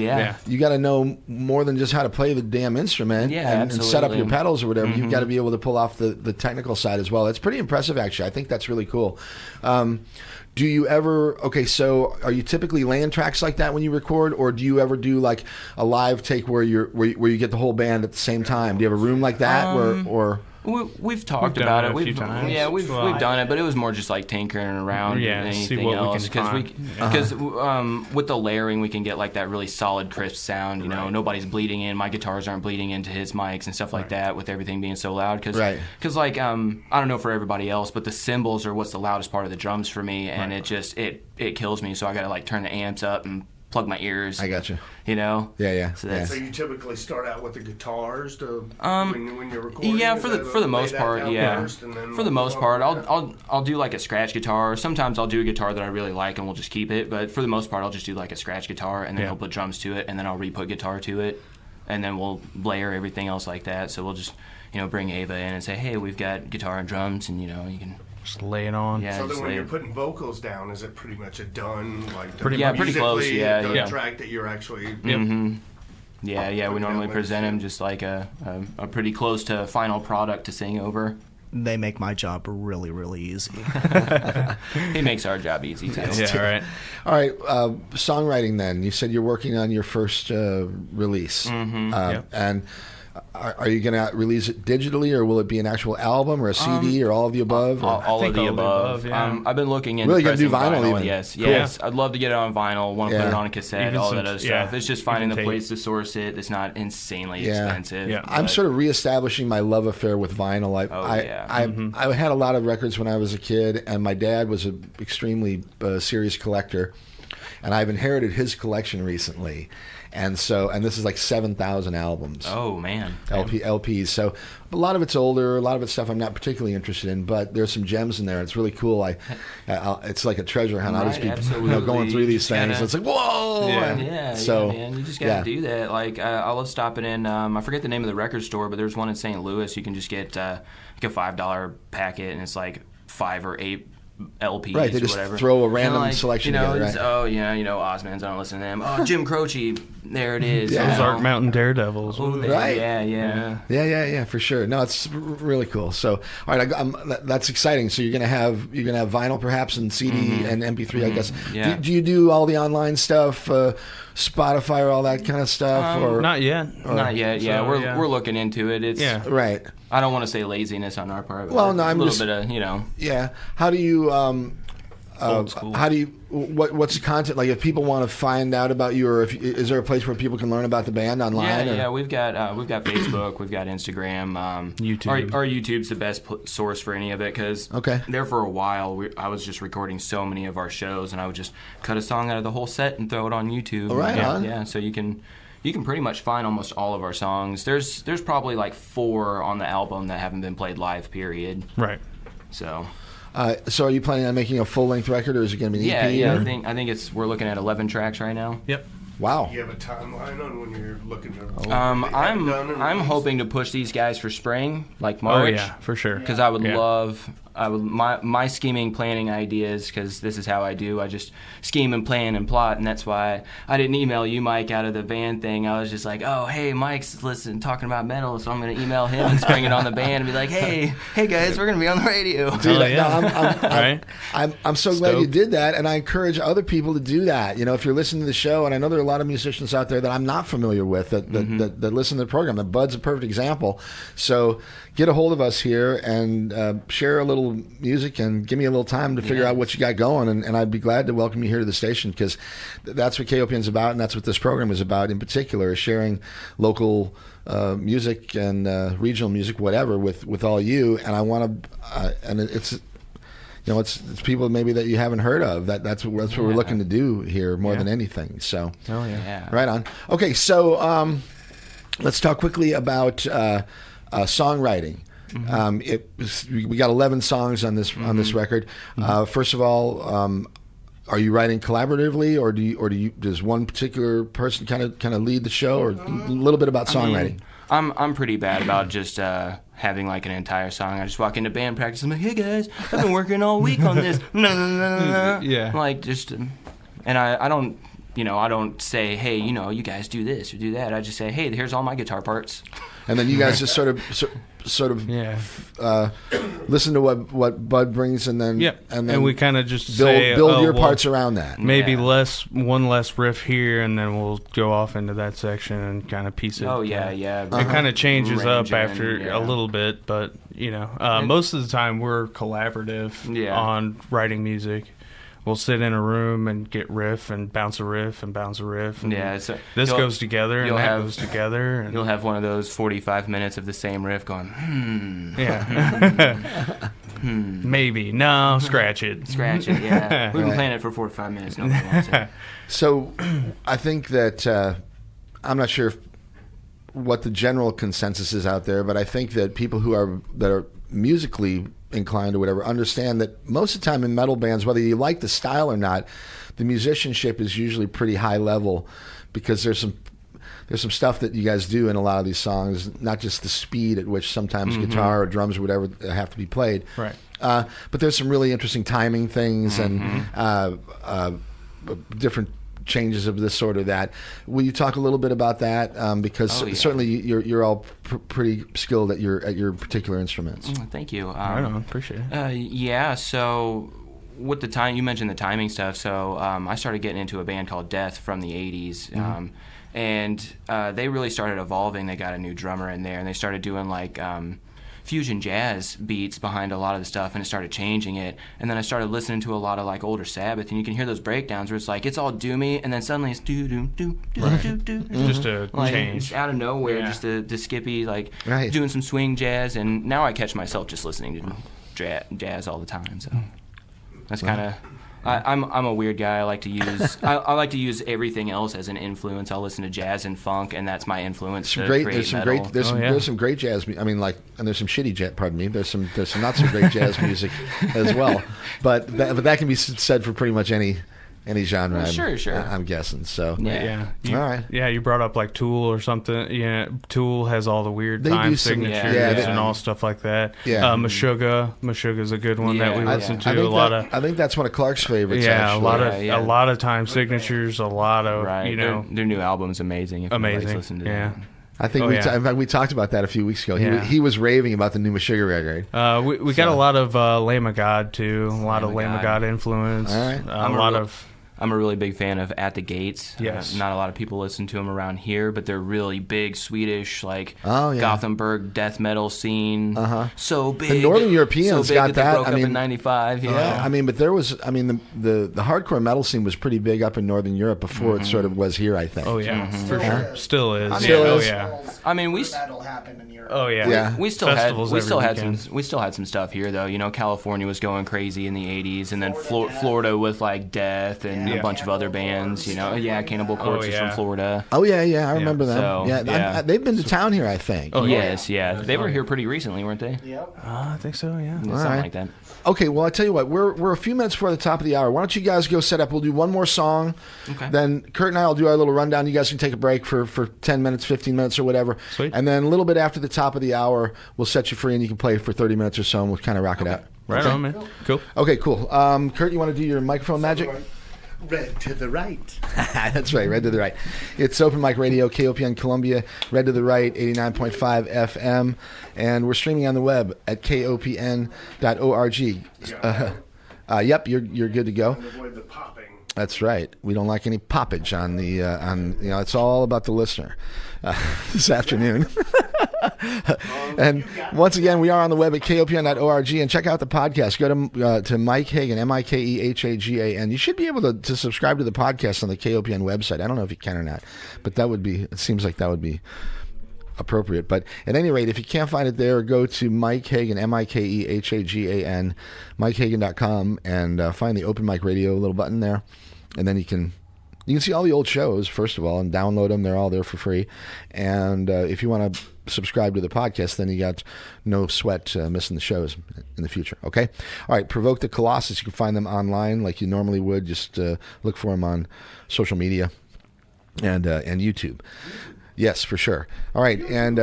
Speaker 1: you got to know more than just how to play the damn instrument and set up your pedals or whatever. You've got to be able to pull off the technical side as well. That's pretty impressive, actually. I think that's really cool. Do you ever, so are you typically laying tracks like that when you record, or do you ever do like a live take where you get the whole band at the same time? Do you have a room like that or?
Speaker 4: We've talked about it. We've done it, but it was more just like tinkering around than anything else. Because with the layering, we can get like that really solid, crisp sound. Nobody's bleeding in. My guitars aren't bleeding into his mics and stuff like that. With everything being so loud, because like I don't know for everybody else, but the cymbals are what's the loudest part of the drums for me, and it just it kills me. So I got to like turn the amps up and plug my ears.
Speaker 1: I got you.
Speaker 4: Yeah.
Speaker 2: So you typically start out with the guitars when you're recording.
Speaker 4: Yeah, for the most part, yeah. For the most part, I'll do like a scratch guitar. Sometimes I'll do a guitar that I really like and we'll just keep it. But for the most part, I'll just do like a scratch guitar and then I'll put drums to it and then I'll re-put guitar to it. and then we'll layer everything else like that. So we'll just, bring Ava in and say, hey, we've got guitar and drums, and, you can
Speaker 5: just lay it on.
Speaker 4: Yeah,
Speaker 2: so then when you're putting vocals down, is it pretty much a done,
Speaker 4: pretty close,
Speaker 2: done track that you're actually...
Speaker 4: Mm-hmm. Yeah, we normally present him just like a pretty close to final product to sing over.
Speaker 7: They make my job really, really easy.
Speaker 4: He makes our job easy, too.
Speaker 5: Yeah, right.
Speaker 1: All right, songwriting then. You said you're working on your first release.
Speaker 4: Mm-hmm.
Speaker 1: And are you going to release it digitally, or will it be an actual album or a CD or all of the above?
Speaker 4: All of the above.
Speaker 5: Yeah.
Speaker 4: I've been looking into
Speaker 1: really going to do vinyl even?
Speaker 4: Yes. I'd love to get it on vinyl. Want to put it on a cassette,
Speaker 5: even
Speaker 4: all that other stuff. It's just finding the
Speaker 5: tape.
Speaker 4: place to source it that's not insanely expensive.
Speaker 5: Yeah.
Speaker 1: I'm sort of reestablishing my love affair with vinyl. I had a lot of records when I was a kid, and my dad was an extremely serious collector, and I've inherited his collection recently. And this is like 7,000 albums.
Speaker 4: Oh, man.
Speaker 1: LPs. So a lot of it's older, a lot of it's stuff I'm not particularly interested in, but there's some gems in there. It's really cool. It's like a treasure hunt. I'll just be going through these things. It's like, whoa!
Speaker 4: Yeah, man. You just got to do that. Like, I love stopping in, I forget the name of the record store, but there's one in St. Louis. You can just get like a $5 packet, and it's like 5 or 8 LPs
Speaker 1: right, they
Speaker 4: or
Speaker 1: just
Speaker 4: whatever.
Speaker 1: throw a random selection together, right?
Speaker 4: Osmonds, I don't listen to them. Oh, Jim Croce, there it is.
Speaker 5: Those Ozark Mountain Daredevils.
Speaker 1: Right.
Speaker 4: Yeah,
Speaker 1: for sure. No, it's really cool. So, all right, that's exciting. So you're gonna have vinyl perhaps and CD and MP3, I guess.
Speaker 4: Yeah.
Speaker 1: Do you do all the online stuff, Spotify or all that kind of stuff? Or
Speaker 5: not yet.
Speaker 4: Not yet. Yeah,
Speaker 5: So,
Speaker 4: we're looking into it. It's
Speaker 1: right.
Speaker 4: I don't want to say laziness on our part. But
Speaker 1: Well, no,
Speaker 4: I'm
Speaker 1: a
Speaker 4: little bit of
Speaker 1: Yeah. How do you
Speaker 5: old school.
Speaker 1: How do you what's the content like? If people want to find out about you, or is there a place where people can learn about the band online?
Speaker 4: Yeah, we've got Facebook, we've got Instagram,
Speaker 5: YouTube.
Speaker 4: Our YouTube's the best source for any of it because there for a while I was just recording so many of our shows, and I would just cut a song out of the whole set and throw it on YouTube.
Speaker 1: On.
Speaker 4: So you can pretty much find almost all of our songs. There's probably like 4 on the album that haven't been played live. Period.
Speaker 5: Right.
Speaker 4: So.
Speaker 1: So are you planning on making a full-length record, or is it going to be an EP?
Speaker 4: Yeah. I think we're looking at 11 tracks right now.
Speaker 5: Yep.
Speaker 1: Wow.
Speaker 2: Do you have a timeline on when you're looking to?
Speaker 4: I'm hoping to push these guys for spring, like March.
Speaker 5: Oh yeah, for sure.
Speaker 4: Because I would my scheming, planning ideas, because this is how I do. I just scheme and plan and plot, and that's why I didn't email you, Mike, out of the band thing. I was just like, oh, hey, Mike's talking about metal, so I'm going to email him and spring it on the band and be like, hey guys, we're going to be on the radio.
Speaker 1: Dude,
Speaker 5: Right?
Speaker 1: I'm so glad you did that, and I encourage other people to do that. If you're listening to the show, and I know there are a lot of musicians out there that I'm not familiar with that listen to the program. The Bud's a perfect example. So get a hold of us here and share a little music and give me a little time to figure out what you got going, and I'd be glad to welcome you here to the station, because that's what KOPN's about, and that's what this program is about in particular, is sharing local music and regional music, whatever, with all you. And I want to and it's it's people maybe that you haven't heard of. That's what we're looking to do here more than anything. So right on. Okay, so let's talk quickly about songwriting. We got 11 songs on this record. First of all, are you writing collaboratively, or does one particular person kind of lead the show, or a little bit about songwriting?
Speaker 4: I'm pretty bad about just having like an entire song. I just walk into band practice. I'm like, hey guys, I've been working all week on this.
Speaker 5: Yeah.
Speaker 4: Like just, and I don't. I don't say, hey, you guys do this or do that. I just say, hey, here's all my guitar parts.
Speaker 1: And then you guys just sort of listen to what Bud brings, and then
Speaker 5: and we kind of just
Speaker 1: build your parts around that.
Speaker 5: Maybe one less riff here, and then we'll go off into that section and kind of piece it.
Speaker 4: Oh yeah.
Speaker 5: It kind of changes up after a little bit, but most of the time we're collaborative on writing music. We'll sit in a room and get riff and bounce a riff and bounce a riff. And
Speaker 4: so
Speaker 5: this goes together and that goes together. And
Speaker 4: you'll have one of those 45 minutes of the same riff going,
Speaker 5: Yeah. Maybe. No, scratch it.
Speaker 4: Scratch it, yeah. We've been playing it for 45 minutes. Nobody wants it.
Speaker 1: So I think that I'm not sure what the general consensus is out there, but I think that people that are musically inclined or whatever understand that most of the time in metal bands, whether you like the style or not, the musicianship is usually pretty high level, because there's some there's some stuff that you guys do in a lot of these songs, not just the speed at which sometimes guitar or drums or whatever have to be played.
Speaker 5: Right.
Speaker 1: But there's some really interesting timing things and different changes of this sort or that. Will you talk a little bit about that? Because certainly you're all pretty skilled at your particular instruments.
Speaker 4: Thank you.
Speaker 5: I don't know. Appreciate it.
Speaker 4: Yeah. So with the time, you mentioned the timing stuff. So I started getting into a band called Death from the '80s, and they really started evolving. They got a new drummer in there, and they started doing like fusion jazz beats behind a lot of the stuff, and it started changing it. And then I started listening to a lot of like older Sabbath, and you can hear those breakdowns where it's like it's all doomy, and then suddenly it's do do do do do do,
Speaker 5: Just a
Speaker 4: like,
Speaker 5: change
Speaker 4: out of nowhere, just the skippy, like doing some swing jazz. And now I catch myself just listening to jazz all the time. So that's kind of. I'm a weird guy. I like to use I like to use everything else as an influence. I'll listen to jazz and funk, and that's my influence to create metal.
Speaker 1: There's some great jazz. I mean, like, and there's some shitty jazz. Pardon me. There's some not so great jazz music as well. But that can be said for pretty much any genre.
Speaker 4: Well, sure.
Speaker 1: I'm guessing. So
Speaker 5: yeah.
Speaker 1: All right.
Speaker 5: Yeah, you brought up like Tool or something. Yeah, Tool has all the weird
Speaker 1: They
Speaker 5: time
Speaker 1: do some-
Speaker 5: signatures and all stuff like that.
Speaker 1: Yeah.
Speaker 5: Meshuggah's a good one that we listen to.
Speaker 1: I think that's one of Clark's favorites.
Speaker 5: Yeah,
Speaker 1: actually.
Speaker 5: a lot of time signatures, a lot of
Speaker 4: their new album's amazing. If anybody's listened to that.
Speaker 1: I think in fact, we talked about that a few weeks ago. He was raving about the new Meshuggah record.
Speaker 5: We got a lot of Lamb of God too. A lot of Lamb of God influence.
Speaker 1: All right.
Speaker 4: I'm a really big fan of At the Gates.
Speaker 5: Yes.
Speaker 4: Not a lot of people listen to them around here, but they're really big Swedish, like Gothenburg death metal scene. So big.
Speaker 1: The Northern Europeans
Speaker 4: so big
Speaker 1: got
Speaker 4: that.
Speaker 1: that.
Speaker 4: Broke up in '95.
Speaker 1: Yeah. I mean, but there was. I mean, the hardcore metal scene was pretty big up in Northern Europe before it sort of was here. I think.
Speaker 5: Oh yeah, for sure. Still is.
Speaker 1: Still is.
Speaker 5: Oh yeah.
Speaker 4: I mean,
Speaker 7: That'll happen in Europe.
Speaker 5: Oh yeah.
Speaker 4: We still
Speaker 5: Festivals
Speaker 4: had
Speaker 5: every
Speaker 4: some stuff here though. You know, California was going crazy in the '80s, and then Florida with like Death and a bunch of other bands. You know, Cannibal Corpse is from Florida.
Speaker 1: Oh yeah, I remember them.
Speaker 4: So,
Speaker 1: they've been to town here, I think.
Speaker 4: Oh yes, they were here pretty recently, weren't they?
Speaker 7: Yep.
Speaker 5: I think so. Yeah.
Speaker 4: Something like that.
Speaker 1: Okay, well, I tell you what, we're a few minutes before the top of the hour. Why don't you guys go set up? We'll do one more song.
Speaker 4: Okay.
Speaker 1: Then Kurt and I will do our little rundown. You guys can take a break for 10 minutes, 15 minutes, or whatever.
Speaker 5: Sweet.
Speaker 1: And then a little bit after the top of the hour, we'll set you free, and you can play for 30 minutes or so, and we'll kind of rock it out.
Speaker 5: Right on, man. Cool.
Speaker 1: Okay, cool. Kurt, you want to do your microphone magic?
Speaker 2: Red to the right.
Speaker 1: That's right, Red to the Right. It's Open Mic Radio, KOPN Columbia, Red to the Right, 89.5 FM, and we're streaming on the web at kopn.org. Yep, you're good to go.
Speaker 2: Avoid the popping.
Speaker 1: That's right. We don't like any poppage on the it's all about the listener this afternoon. And once again, we are on the web at kopn.org, and check out the podcast. Go to Mike Hagan, MikeHagan. You should be able to subscribe to the podcast on the KOPN website. I don't know if you can or not, but it seems like that would be appropriate. But at any rate, if you can't find it there, go to Mike Hagan, MikeHagan, MikeHagan.com, and find the Open Mic Radio little button there, and then you can see all the old shows, first of all, and download them. They're all there for free. And if you want to subscribe to the podcast, then you got no sweat missing the shows in the future. Okay? All right, Provoke the Colossus. You can find them online like you normally would. Just look for them on social media and YouTube. Yes, for sure. All right, and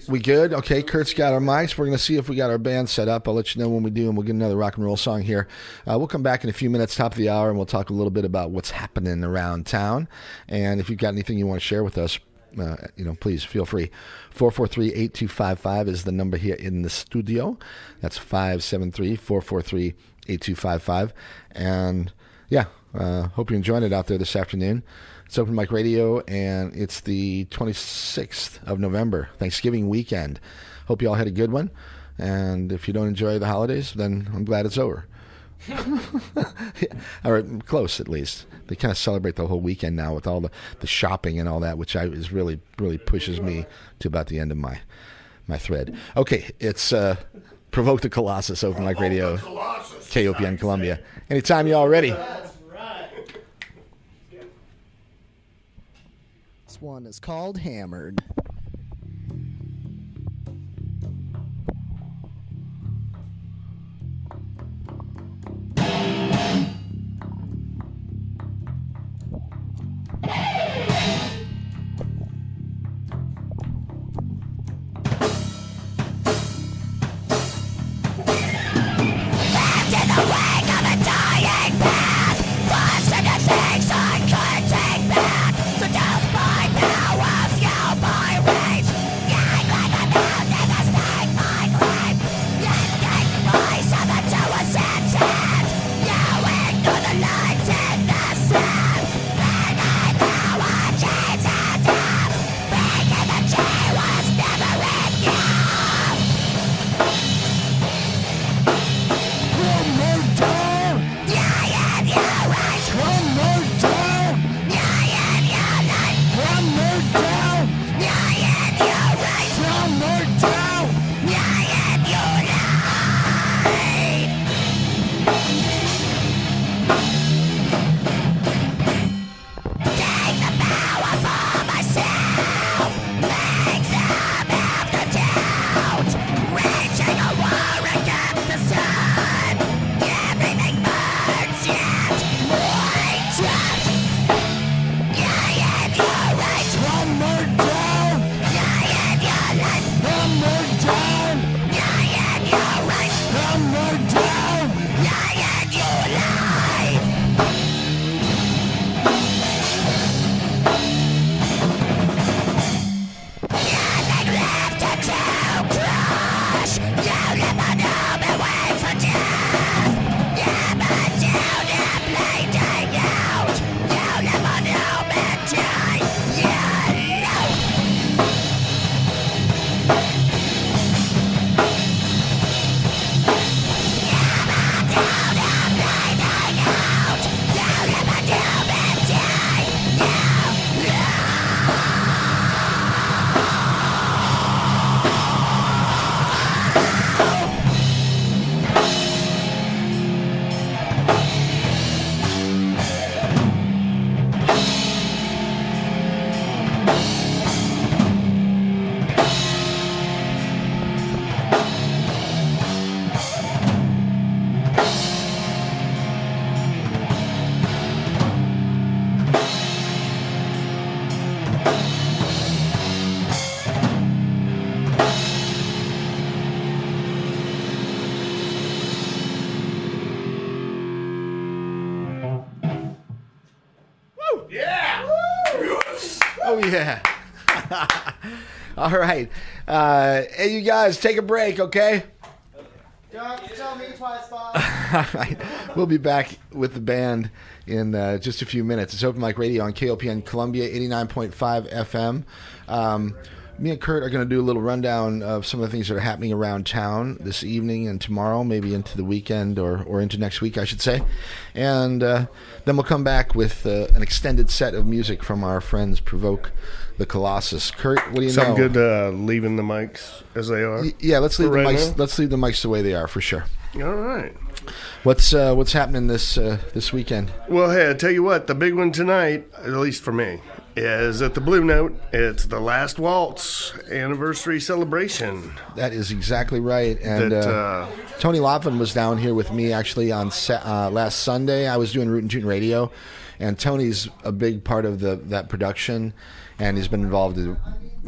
Speaker 1: we good? Okay, Kurt's got our mics. We're going to see if we got our band set up. I'll let you know when we do, and we'll get another rock and roll song here. We'll come back in a few minutes, top of the hour, and we'll talk a little bit about what's happening around town. And if you've got anything you want to share with us, please feel free. 443-8255 is the number here in the studio. That's 573-443-8255. And hope you're enjoying it out there this afternoon. It's Open Mic Radio, and it's the 26th of November, Thanksgiving weekend. Hope you all had a good one. And if you don't enjoy the holidays, then I'm glad it's over. All right, close at least. They kind of celebrate the whole weekend now with all the shopping and all that, which is really, really pushes me to about the end of my thread. Okay, it's Provoke the Colossus, Open Mic Radio, KOPN Columbia. Anytime y'all ready.
Speaker 7: That's right. This one is called Hammered.
Speaker 1: Oh, yeah. All right. Hey, you guys, take a break, okay?
Speaker 7: Don't tell me twice, Bob.
Speaker 1: All right. We'll be back with the band in just a few minutes. It's Open Mic Radio on KOPN Columbia, 89.5 FM. Me and Kurt are going to do a little rundown of some of the things that are happening around town this evening and tomorrow, maybe into the weekend or into next week, I should say. And then we'll come back with an extended set of music from our friends Provoke the Colossus. Kurt, what do you know?
Speaker 2: Some good leaving the mics as they are.
Speaker 1: Yeah, let's leave the
Speaker 2: right
Speaker 1: mics.
Speaker 2: now?
Speaker 1: Let's leave the mics the way they are for sure.
Speaker 2: All right.
Speaker 1: What's happening this weekend?
Speaker 2: Well, hey, I tell you what, the big one tonight, at least for me, is at the Blue Note. It's the Last Waltz anniversary celebration.
Speaker 1: That is exactly right. And Tony Laughlin was down here with me actually on last Sunday. I was doing Root and Tootin' Radio, and Tony's a big part of that production, and he's been involved in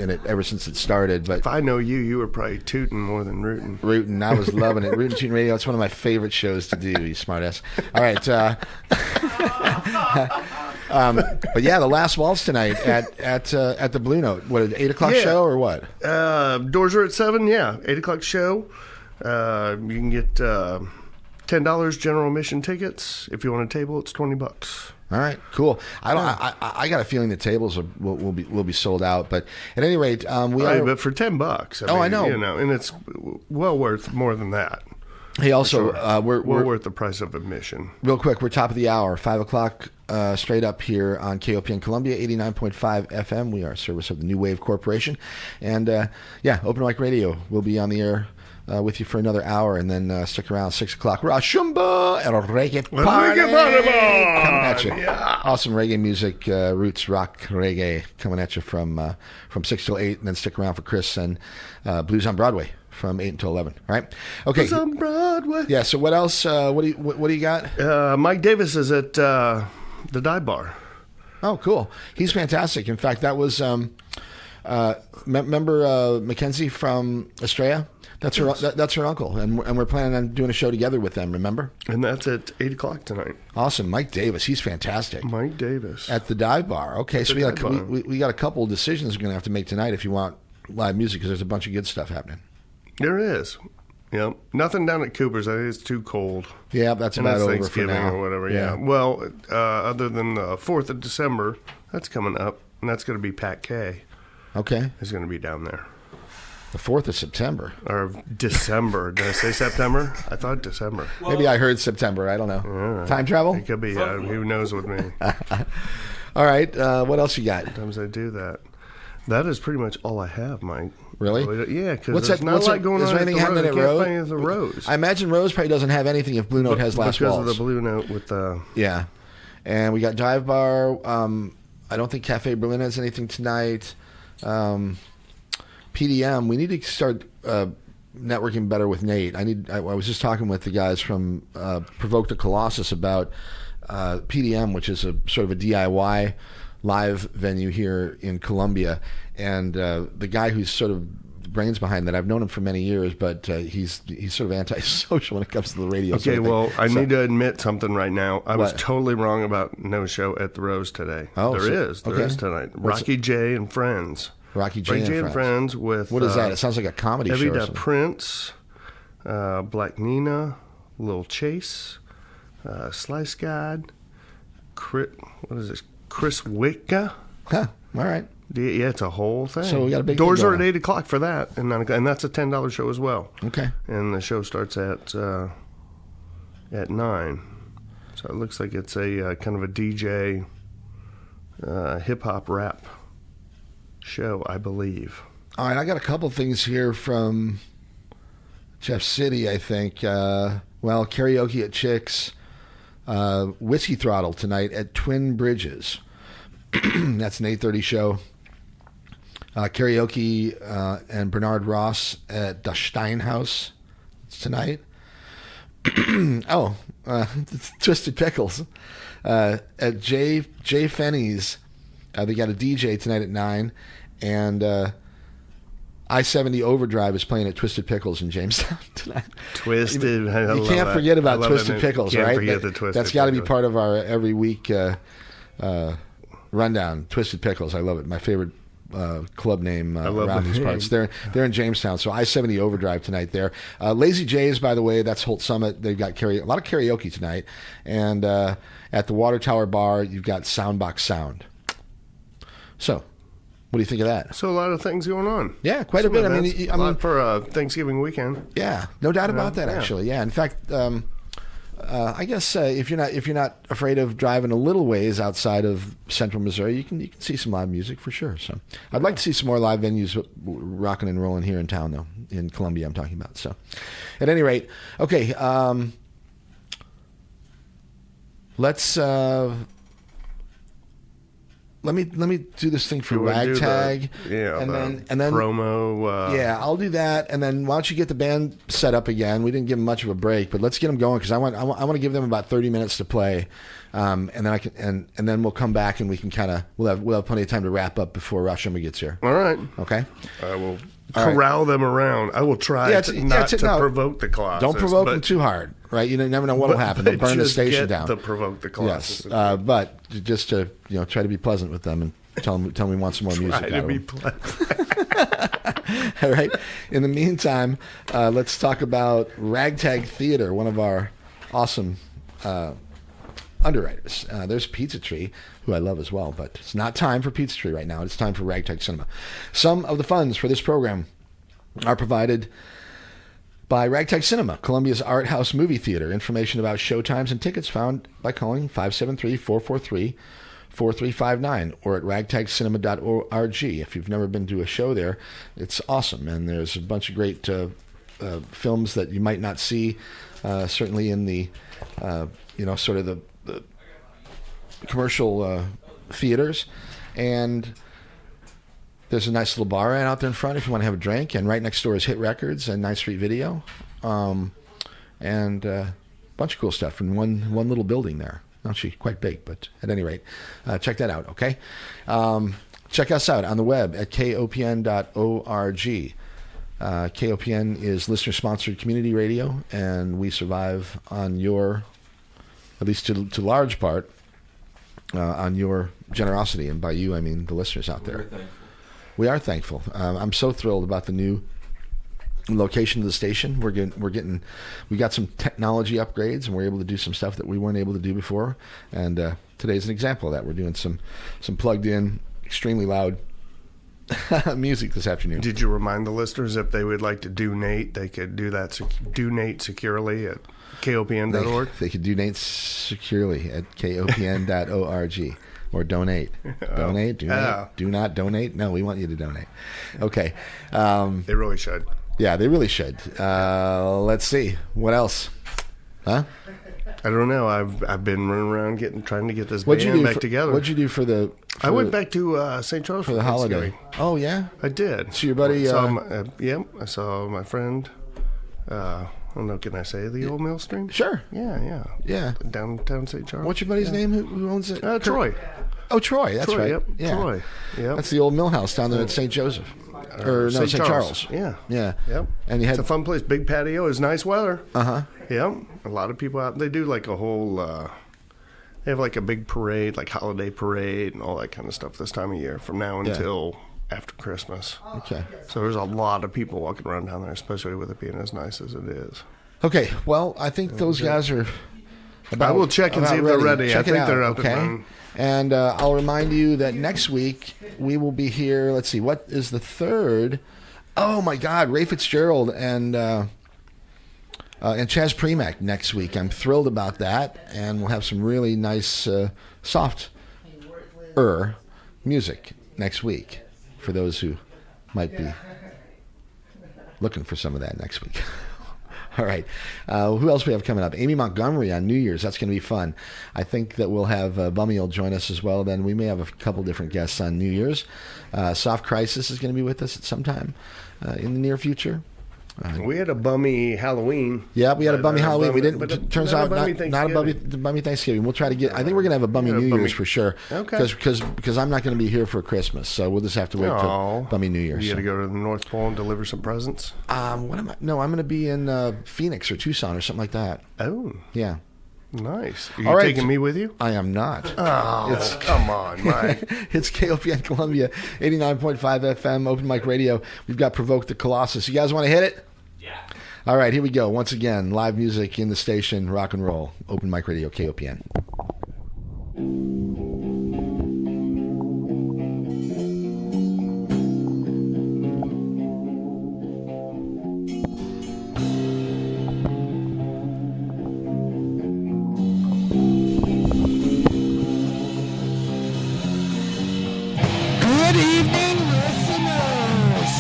Speaker 1: it ever since it started. But
Speaker 2: if I know you, you were probably tooting more than rooting.
Speaker 1: Rooting, I was loving it. Root and Tootin' Radio, it's one of my favorite shows to do, you smartass. All right. But yeah, the Last Waltz tonight at the Blue Note. What, an 8 o'clock show or what?
Speaker 2: Doors are at 7, 8 o'clock show. You can get $10 general admission tickets. If you want a table, it's $20.
Speaker 1: All right, cool. I got a feeling the tables will be sold out, but at any rate,
Speaker 2: but for $10,
Speaker 1: I know,
Speaker 2: and it's well worth more than that.
Speaker 1: Hey, also,
Speaker 2: sure.
Speaker 1: we're
Speaker 2: worth the price of admission.
Speaker 1: Real quick, we're top of the hour, 5 o'clock straight up here on KOPN Columbia, 89.5 FM. We are a service of the New Wave Corporation, and Open Mic Radio will be on the air with you for another hour, and then stick around 6 o'clock. Rashumba and a reggae party coming at you. Yeah. Awesome reggae music, roots rock reggae coming at you from 6 till 8, and then stick around for Chris and Blues on Broadway from 8 until 11. All right. Okay.
Speaker 2: Blues on Broadway.
Speaker 1: Yeah. So what else? What do you got?
Speaker 2: Mike Davis is at the Dive Bar.
Speaker 1: Oh, cool. He's fantastic. In fact, that was remember Mackenzie from Estrella? That's her uncle, and we're planning on doing a show together with them. Remember?
Speaker 2: And that's at 8 o'clock tonight.
Speaker 1: Awesome, Mike Davis. He's fantastic.
Speaker 2: Mike Davis
Speaker 1: at the Dive Bar. Okay, so we got a couple of decisions we're going to have to make tonight if you want live music, because there's a bunch of good stuff happening.
Speaker 2: There is. Yeah, nothing down at Cooper's. I think it's too cold.
Speaker 1: Yeah, that's about over
Speaker 2: Thanksgiving
Speaker 1: for now.
Speaker 2: Or whatever. Yeah. Well, other than the 4th of December, that's coming up, and that's going to be Pat K.
Speaker 1: Okay,
Speaker 2: is going to be down there.
Speaker 1: The 4th of September.
Speaker 2: Or December. Did I say September? I thought December.
Speaker 1: Maybe I heard September. I don't know.
Speaker 2: Right.
Speaker 1: Time travel?
Speaker 2: It could be. Who knows with me.
Speaker 1: All right. What else you got?
Speaker 2: Sometimes I do that. That is pretty much all I have, Mike.
Speaker 1: Really?
Speaker 2: Yeah, because there's not a lot going on
Speaker 1: at
Speaker 2: the Rose.
Speaker 1: I imagine Rose probably doesn't have anything if Blue Note has Last Waltz.
Speaker 2: Because of the Blue Note with the...
Speaker 1: Yeah. And we got Dive Bar. I don't think Cafe Berlin has anything tonight. PDM, we need to start networking better with Nate. I was just talking with the guys from Provoke the Colossus about PDM, which is a sort of a DIY live venue here in Columbia, and the guy who's sort of the brains behind that, I've known him for many years, but he's sort of antisocial when it comes to the radio.
Speaker 2: Okay, I need to admit something right now. I was totally wrong about no show at the Rose today.
Speaker 1: Oh,
Speaker 2: there is tonight. Rocky J and Friends.
Speaker 1: Rocky J
Speaker 2: and Friends with...
Speaker 1: What is that? It sounds like a comedy show.
Speaker 2: Evita Prince, Black Nina, Lil Chase, Slice God, what is this? Chris Wicca.
Speaker 1: Huh. All right.
Speaker 2: Yeah, it's a whole thing.
Speaker 1: So we got a big
Speaker 2: Doors are at 8 o'clock for that, and that's a $10 show as well.
Speaker 1: Okay.
Speaker 2: And the show starts at 9. So it looks like it's a kind of a DJ hip hop rap show, I believe.
Speaker 1: All right, I got a couple things here from Jeff City, I think. Karaoke at Chicks, Whiskey Throttle tonight at Twin Bridges. That's an 8:30 show. Karaoke and Bernard Ross at the Steinhaus tonight. Twisted Pickles at Jay Fenney's. They got a DJ tonight at 9, and I-70 Overdrive is playing at Twisted Pickles in Jamestown tonight.
Speaker 2: Twisted,
Speaker 1: you can't forget about Twisted Pickles, right?
Speaker 2: Forget the Twisted
Speaker 1: That's got to be part of our every week Rundown, Twisted Pickles. I love it. My favorite club name around these parts. They're in Jamestown, so I-70 Overdrive tonight there. Lazy J's, by the way, that's Holt Summit. They've got a lot of karaoke tonight. And at the Water Tower Bar, you've got Soundbox Sound. So, what do you think of that?
Speaker 2: So a lot of things going on.
Speaker 1: Yeah, quite a bit. I mean,
Speaker 2: a lot for Thanksgiving weekend.
Speaker 1: Yeah, no doubt about that. Actually, yeah. In fact, I guess if you're not afraid of driving a little ways outside of Central Missouri, you can see some live music for sure. So I'd like to see some more live venues rocking and rolling here in town, though, in Columbia. I'm talking about. So, at any rate, okay. Let's. Let me do this thing for Ragtag.
Speaker 2: And
Speaker 1: then
Speaker 2: promo.
Speaker 1: Yeah, I'll do that, and then why don't you get the band set up again? We didn't give them much of a break, but let's get them going because I want to give them about 30 minutes to play, and then I can and then we'll come back and we can we'll have plenty of time to wrap up before Rashima gets here.
Speaker 2: All right.
Speaker 1: Okay.
Speaker 2: I will corral them around. I will try not to provoke the Colossus.
Speaker 1: Don't provoke them too hard, right? You never know what will happen. They'll burn the station down.
Speaker 2: To provoke the Colossus.
Speaker 1: Yes, but just to try to be pleasant with them and tell them we want some more music.
Speaker 2: Try to be pleasant.
Speaker 1: All right. In the meantime, let's talk about Ragtag Theater, one of our awesome underwriters. There's Pizza Tree, who I love as well, but it's not time for Pizza Tree right now. It's time for Ragtag Cinema. Some of the funds for this program are provided by Ragtag Cinema, Columbia's art house movie theater. Information about showtimes and tickets found by calling 573-443-4359 or at ragtagcinema.org. If you've never been to a show there, it's awesome, and there's a bunch of great films that you might not see, certainly in the sort of the commercial theaters. And there's a nice little bar right out there in front if you want to have a drink, and right next door is Hit Records and 9th Street Video, and a bunch of cool stuff in one little building there. Actually quite big, but at any rate, check that out, okay? Check us out on the web at kopn.org. KOPN is listener-sponsored community radio, and we survive on your, at least to large part, on your generosity, and by you I mean the listeners out there. We are thankful. I'm so thrilled about the new location of the station. We got some technology upgrades, and we're able to do some stuff that we weren't able to do before. And today's an example of that. We're doing some plugged in, extremely loud music this afternoon.
Speaker 2: Did you remind the listeners if they would like to donate, they could do that donate securely at kopn.org?
Speaker 1: They could donate securely at kopn.org. Or donate. Donate? Do not donate? No, we want you to donate. Okay.
Speaker 2: They really should.
Speaker 1: Yeah, they really should. Let's see. What else? Huh?
Speaker 2: I don't know. I've been running around trying to get this band back together.
Speaker 1: What'd you do for the...
Speaker 2: I went back to St. Charles
Speaker 1: for the holiday. Oh, yeah?
Speaker 2: I did.
Speaker 1: So your buddy...
Speaker 2: I saw my friend... I don't know, can I say the old mill stream?
Speaker 1: Sure.
Speaker 2: Yeah. Downtown St. Charles.
Speaker 1: What's your buddy's name? Who owns it?
Speaker 2: Troy.
Speaker 1: Oh, Troy. That's right.
Speaker 2: Yep.
Speaker 1: Yeah.
Speaker 2: Troy. Yep.
Speaker 1: That's the old mill house down there at St. Joseph. Or no, St. Charles.
Speaker 2: Yeah.
Speaker 1: Yeah.
Speaker 2: Yep.
Speaker 1: And
Speaker 2: it's a fun place. Big patio. It's nice weather.
Speaker 1: Uh-huh.
Speaker 2: Yep. A lot of people out. They do like a whole... they have like a big parade, like holiday parade and all that kind of stuff this time of year from now until... after Christmas.
Speaker 1: Okay.
Speaker 2: So there's a lot of people walking around down there, especially with it being as nice as it is.
Speaker 1: Okay. Well, I think those guys are
Speaker 2: I will check and see if they're ready. I think they're up and running.
Speaker 1: And I'll remind you that next week we will be here. Let's see. What is the 3rd? Oh, my God. Ray Fitzgerald and Chaz Premack next week. I'm thrilled about that. And we'll have some really nice soft music next week. For those who might be looking for some of that next week. All right. Who else we have coming up? Amy Montgomery on New Year's. That's going to be fun. I think that we'll have Bummy will join us as well. Then we may have a couple different guests on New Year's. Soft Crisis is going to be with us at some time in the near future.
Speaker 2: We had a bummy Halloween.
Speaker 1: Yeah, we had a bummy Halloween. We didn't. Turns out not a bummy Thanksgiving. We'll try to get. I think we're gonna have a bummy New Year's for sure.
Speaker 2: Okay.
Speaker 1: Because I'm not gonna be here for Christmas, so we'll just have to wait till bummy New Year's.
Speaker 2: You got to go to the North Pole and deliver some presents.
Speaker 1: What am I? No, I'm gonna be in Phoenix or Tucson or something like that.
Speaker 2: Oh.
Speaker 1: Yeah.
Speaker 2: Nice. Are you
Speaker 1: All right.
Speaker 2: taking me with you?
Speaker 1: I am not.
Speaker 2: Oh, come on, Mike.
Speaker 1: It's KOPN Columbia, 89.5 FM, Open Mic Radio. We've got Provoke the Colossus. You guys want to hit it?
Speaker 8: Yeah.
Speaker 1: All right, here we go. Once again, live music in the station, rock and roll. Open Mic Radio, KOPN.
Speaker 9: Good evening, listeners.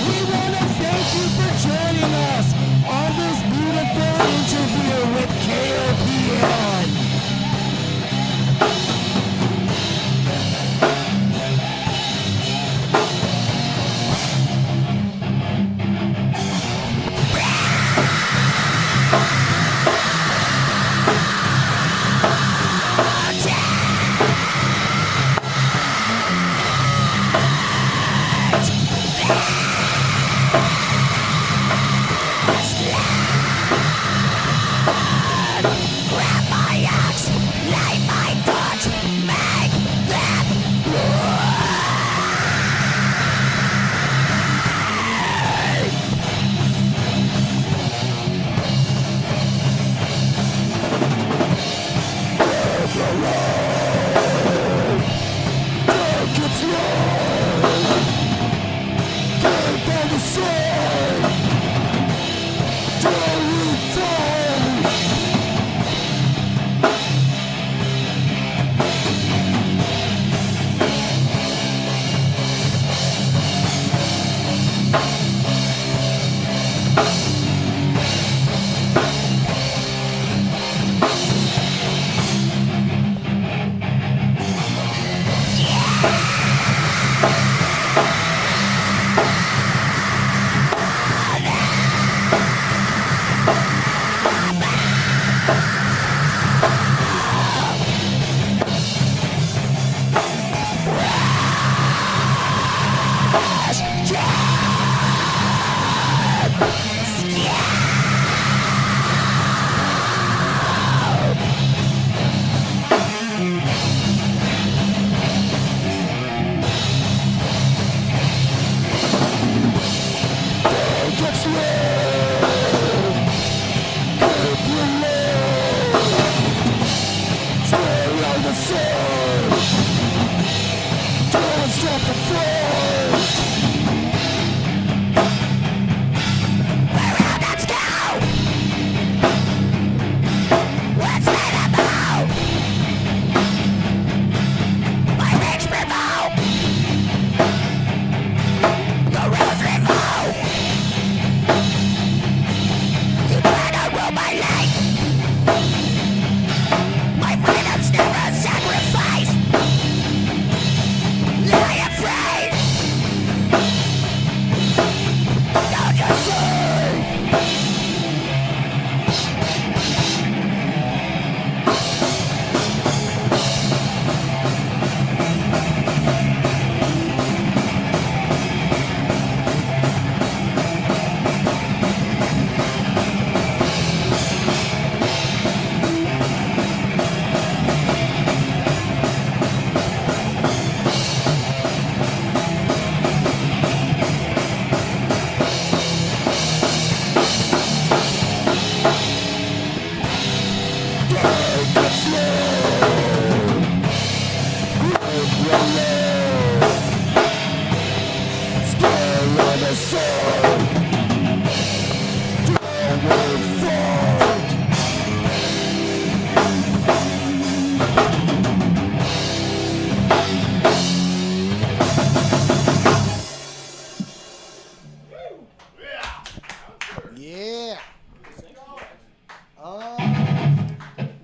Speaker 9: We want to thank you for joining us on this beautiful interview with KOPN.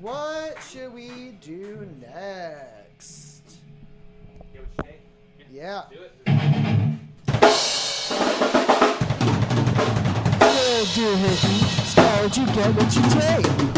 Speaker 7: What should we do next? Yeah.
Speaker 9: Oh, dear hippie, Scarlet, you get what you take.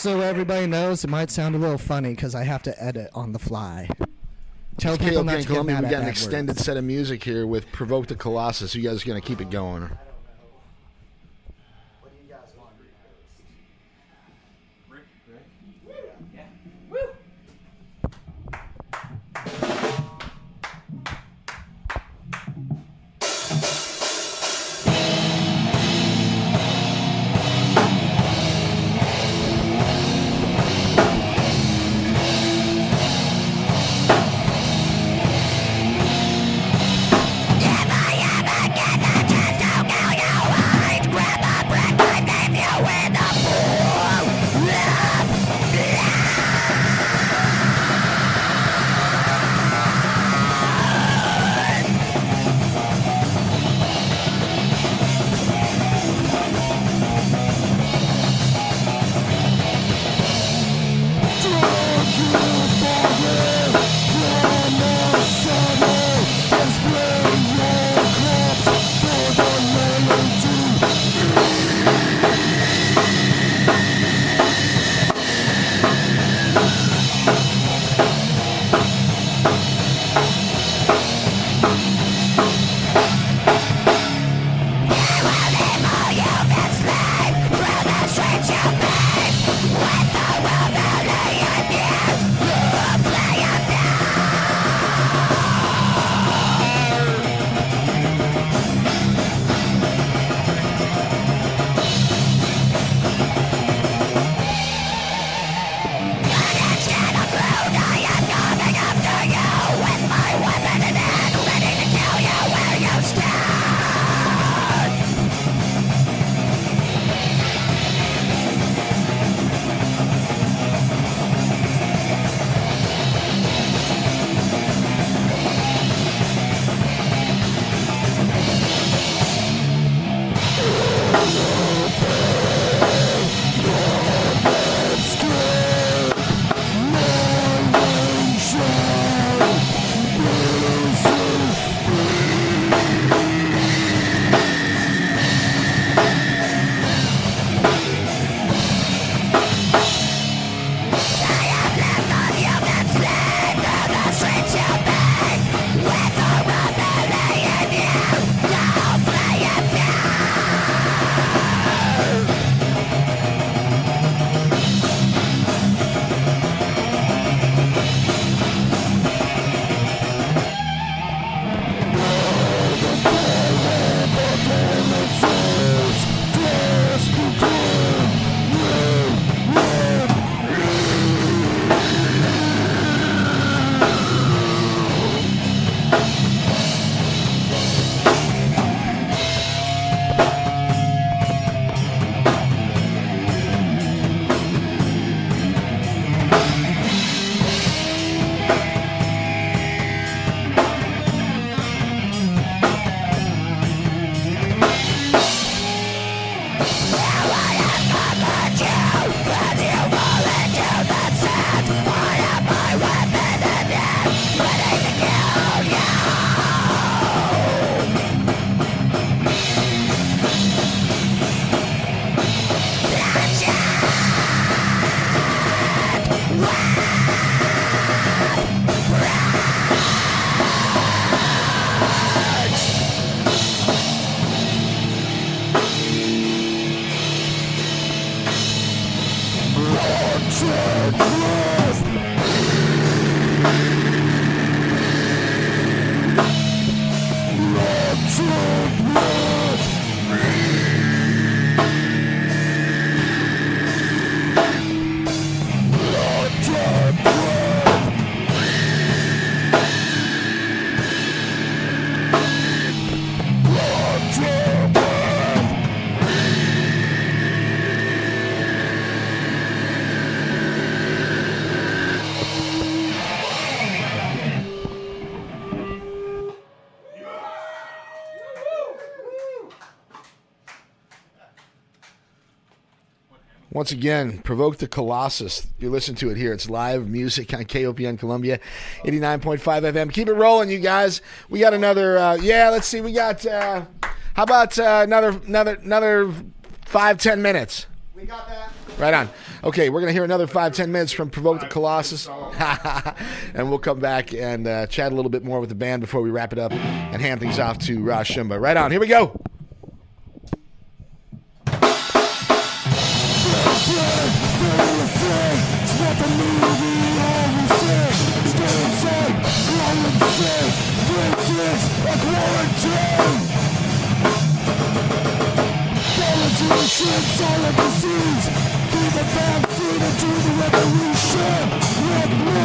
Speaker 7: So everybody knows, it might sound a little funny because I have to edit on the fly. Tell
Speaker 1: It's
Speaker 7: people
Speaker 1: KOP
Speaker 7: not
Speaker 1: in
Speaker 7: to get
Speaker 1: Columbia.
Speaker 7: mad
Speaker 1: We
Speaker 7: at
Speaker 1: got an
Speaker 7: bad
Speaker 1: extended
Speaker 7: words.
Speaker 1: set of music here with Provoke the Colossus. You guys are going to keep it going.
Speaker 9: Never ever get the chance to go
Speaker 1: Once again, Provoke the Colossus. You listen to it here. It's live music on KOPN Columbia, 89.5 FM. Keep it rolling, you guys. We got another, let's see. We got, how about another 5-10 minutes?
Speaker 7: We got that.
Speaker 1: Right on. Okay, we're going to hear another 5-10 minutes from Provoke the Colossus. And we'll come back and chat a little bit more with the band before we wrap it up and hand things off to Raj Shimba. Right on. Here we go.
Speaker 9: Politicians, all of disease, be the vaccine into the revolution with me.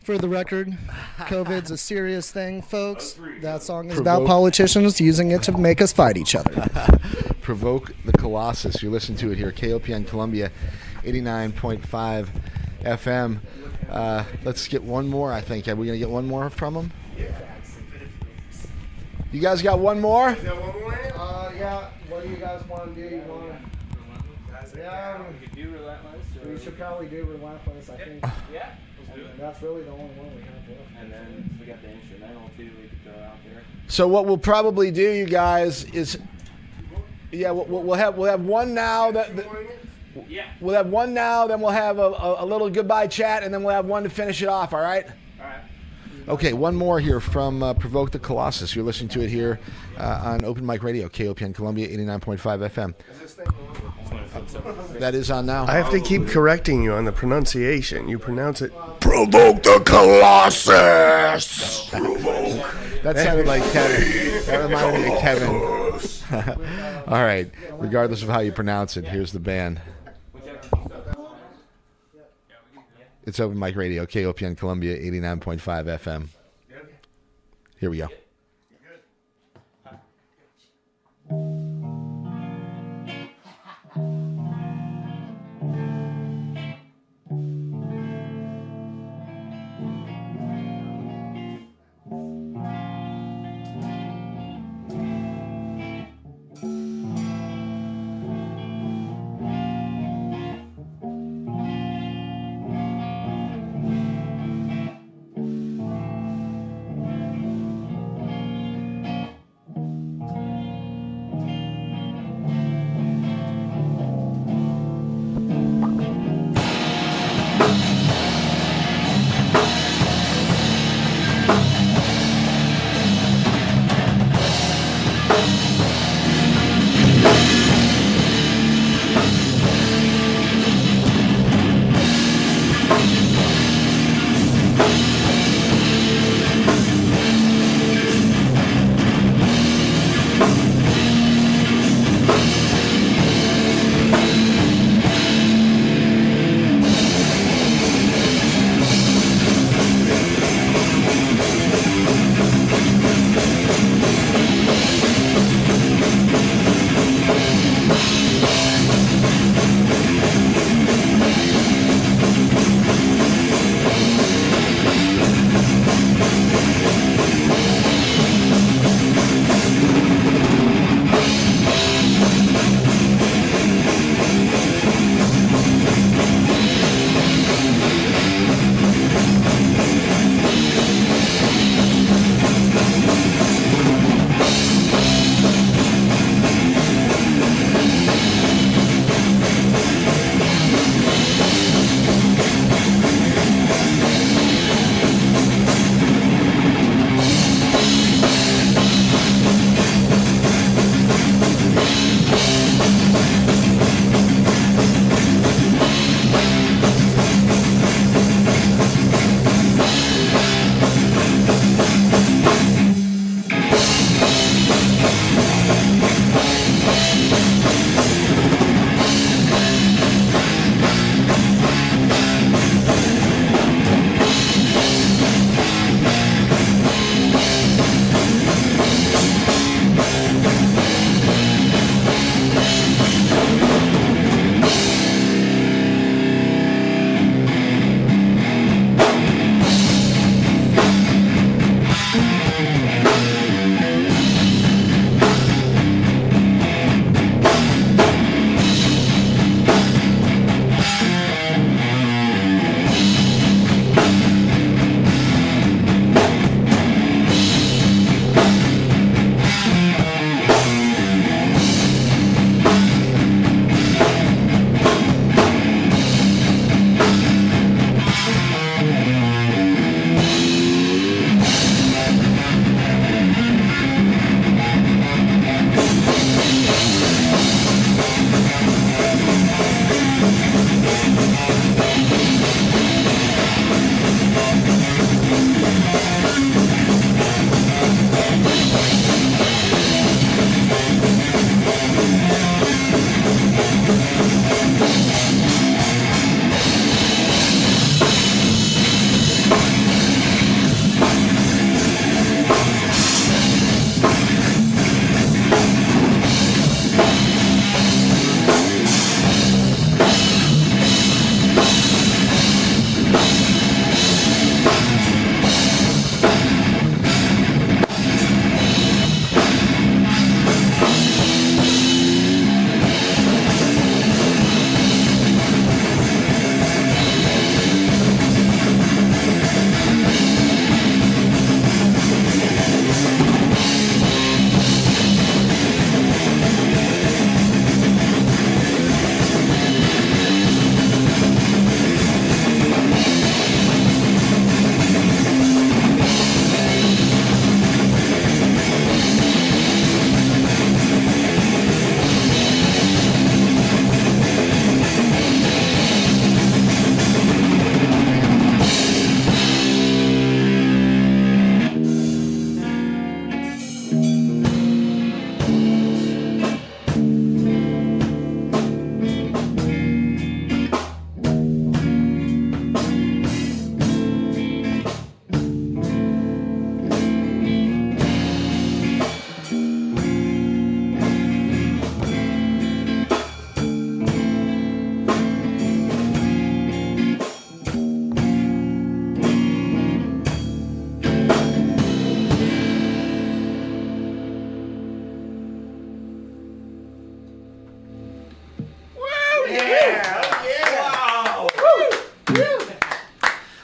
Speaker 7: For the record, COVID's a serious thing, folks. That song is about politicians using it to make us fight each other.
Speaker 1: Provoke the Colossus. You listen to it here, KOPN Columbia, 89.5 FM. Let's get one more, I think. Are we going to get one more from them?
Speaker 2: Yeah.
Speaker 1: You guys got one more?
Speaker 2: Is that one more?
Speaker 7: Yeah. What do you guys want to do? You want to? Yeah,
Speaker 8: We could do Relentless.
Speaker 7: we should probably do Relentless, I think.
Speaker 8: Yeah, let's do it.
Speaker 7: That's really the only one we have left.
Speaker 8: And then we got the instrumental too. We could throw out there.
Speaker 1: So what we'll probably do, you guys, is we'll have one now
Speaker 8: Yeah.
Speaker 1: we'll have one now, then we'll have a little goodbye chat, and then we'll have one to finish it off. All right.
Speaker 8: All right.
Speaker 1: Okay, one more here from Provoke the Colossus. You're listening to it here on Open Mic Radio, KOPN Columbia, 89.5 FM. That is on now.
Speaker 2: I have to keep correcting you on the pronunciation. You pronounce it.
Speaker 9: Provoke the Colossus!
Speaker 1: That sounded like Kevin. That reminded me of Kevin. All right. Regardless of how you pronounce it, here's the band. It's Open Mic Radio, KOPN Columbia, 89.5 FM. Here we go.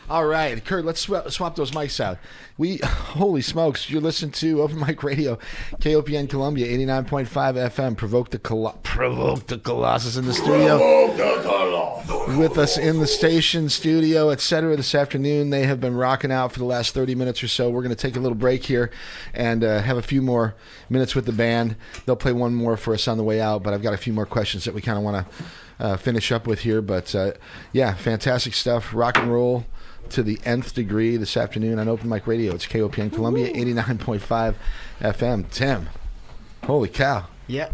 Speaker 1: All right, Kurt, let's swap those mics out. Holy smokes, you're listening to Open Mic Radio, KOPN Columbia, 89.5 FM. Provoke the Colossus in the studio. With us in the station, studio, etc. this afternoon. They have been rocking out for the last 30 minutes or so. We're going to take a little break here and have a few more minutes with the band. They'll play one more for us on the way out, but I've got a few more questions that we kind of want to finish up with here. But, yeah, fantastic stuff. Rock and roll to the nth degree this afternoon on Open Mic Radio. It's KOPN Columbia, 89.5 FM. Tim, holy cow.
Speaker 7: Yeah.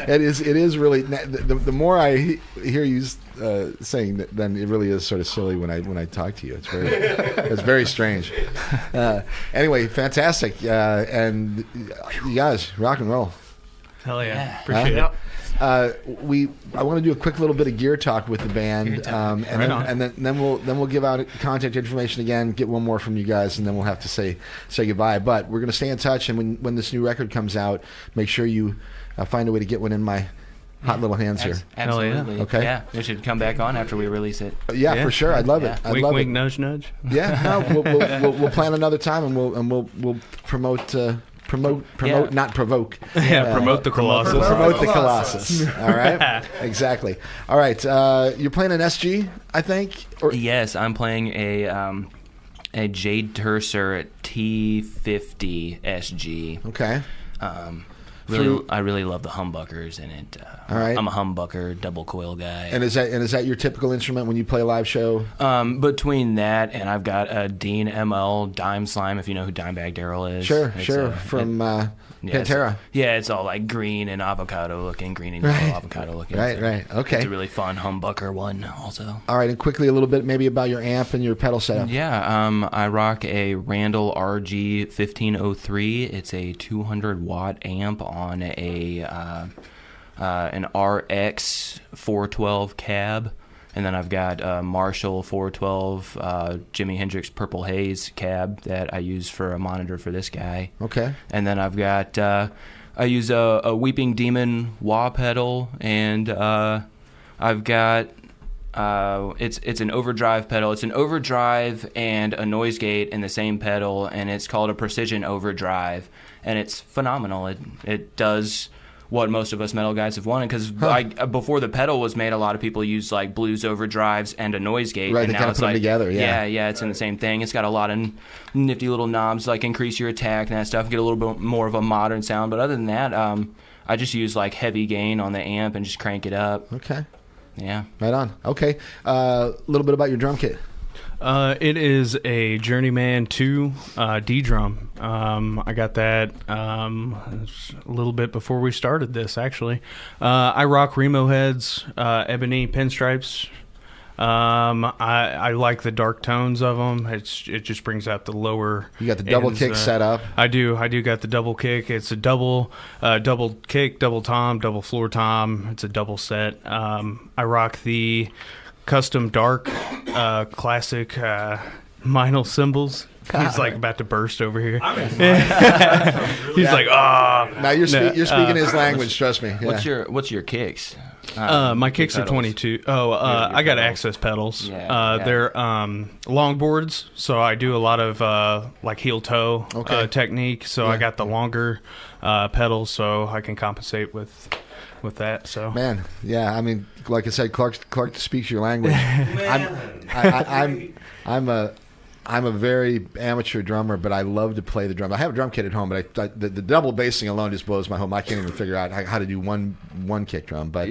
Speaker 1: It is really, the more I hear you saying that, then it really is sort of silly when I talk to you. It's very strange. Anyway, fantastic. And you guys, rock and roll.
Speaker 5: Hell yeah. Appreciate it.
Speaker 1: I want to do a quick little bit of gear talk with the band, and then we'll give out contact information again, get one more from you guys, and then we'll have to say goodbye. But we're going to stay in touch, and when this new record comes out, make sure you find a way to get one in my hot little hands here.
Speaker 4: Absolutely.
Speaker 1: Yeah. Okay.
Speaker 4: Yeah, we should come back on after we release it.
Speaker 1: Yeah, for sure. I'd love it. I'd
Speaker 5: wink,
Speaker 1: love
Speaker 5: wink,
Speaker 1: it.
Speaker 5: nudge, nudge.
Speaker 1: Yeah. No, we'll plan another time, and we'll promote. Not provoke.
Speaker 5: Yeah, promote the Colossus.
Speaker 1: Promote the Colossus. All right, exactly. All right, you're playing an SG, I think.
Speaker 4: Yes, I'm playing a Jade Tercer T50 SG.
Speaker 1: Okay.
Speaker 4: I really love the humbuckers in it.
Speaker 1: All right.
Speaker 4: I'm a humbucker double coil guy.
Speaker 1: And is that your typical instrument when you play a live show?
Speaker 4: Between that and I've got a Dean ML Dime Slime, if you know who Dimebag Daryl is.
Speaker 1: Sure, from Pantera.
Speaker 4: It's all like green and avocado looking, green and yellow avocado looking.
Speaker 1: Right. Okay.
Speaker 4: It's a really fun humbucker one also.
Speaker 1: All right, and quickly a little bit maybe about your amp and your pedal setup.
Speaker 4: Yeah, I rock a Randall RG 1503. It's a 200 watt amp on an RX 412 cab, and then I've got a Marshall 412 Jimi Hendrix Purple Haze cab that I use for a monitor for this guy.
Speaker 1: Okay.
Speaker 4: And then I've got I use a Weeping Demon wah pedal, and I've got it's an overdrive pedal. It's an overdrive and a noise gate in the same pedal, and it's called a Precision Overdrive, and it's phenomenal. It does what most of us metal guys have wanted, because before the pedal was made, a lot of people used like blues overdrives and a noise gate.
Speaker 1: Right,
Speaker 4: and
Speaker 1: they
Speaker 4: now
Speaker 1: kind of
Speaker 4: it's
Speaker 1: put them together.
Speaker 4: Yeah, it's in the same thing. It's got a lot of nifty little knobs, like increase your attack and that stuff, get a little bit more of a modern sound. But other than that, I just use like heavy gain on the amp and just crank it up.
Speaker 1: Okay.
Speaker 4: Yeah.
Speaker 1: Right on. Okay. A little bit about your drum kit.
Speaker 5: It is a Journeyman 2 D drum. I got that a little bit before we started this, actually. I rock Remo heads, ebony pinstripes. I like the dark tones of them. It just brings out the lower.
Speaker 1: You got the double kick set up.
Speaker 5: I do got the double kick. It's a double kick, double tom, double floor tom. It's a double set. I rock the custom dark classic Meinl cymbals. He's like about to burst over here. He's like,
Speaker 1: Now you're speaking his language. Trust me. Yeah.
Speaker 4: What's your kicks?
Speaker 5: My kicks are 22. I got access pedals. They're longboards, so I do a lot of like heel toe technique. So I got the longer pedals, so I can compensate with that. So
Speaker 1: man, yeah. I mean, like I said, Clark speaks your language. I'm a very amateur drummer, but I love to play the drum. I have a drum kit at home, but the double bassing alone just blows my home. I can't even figure out how to do one kick drum. But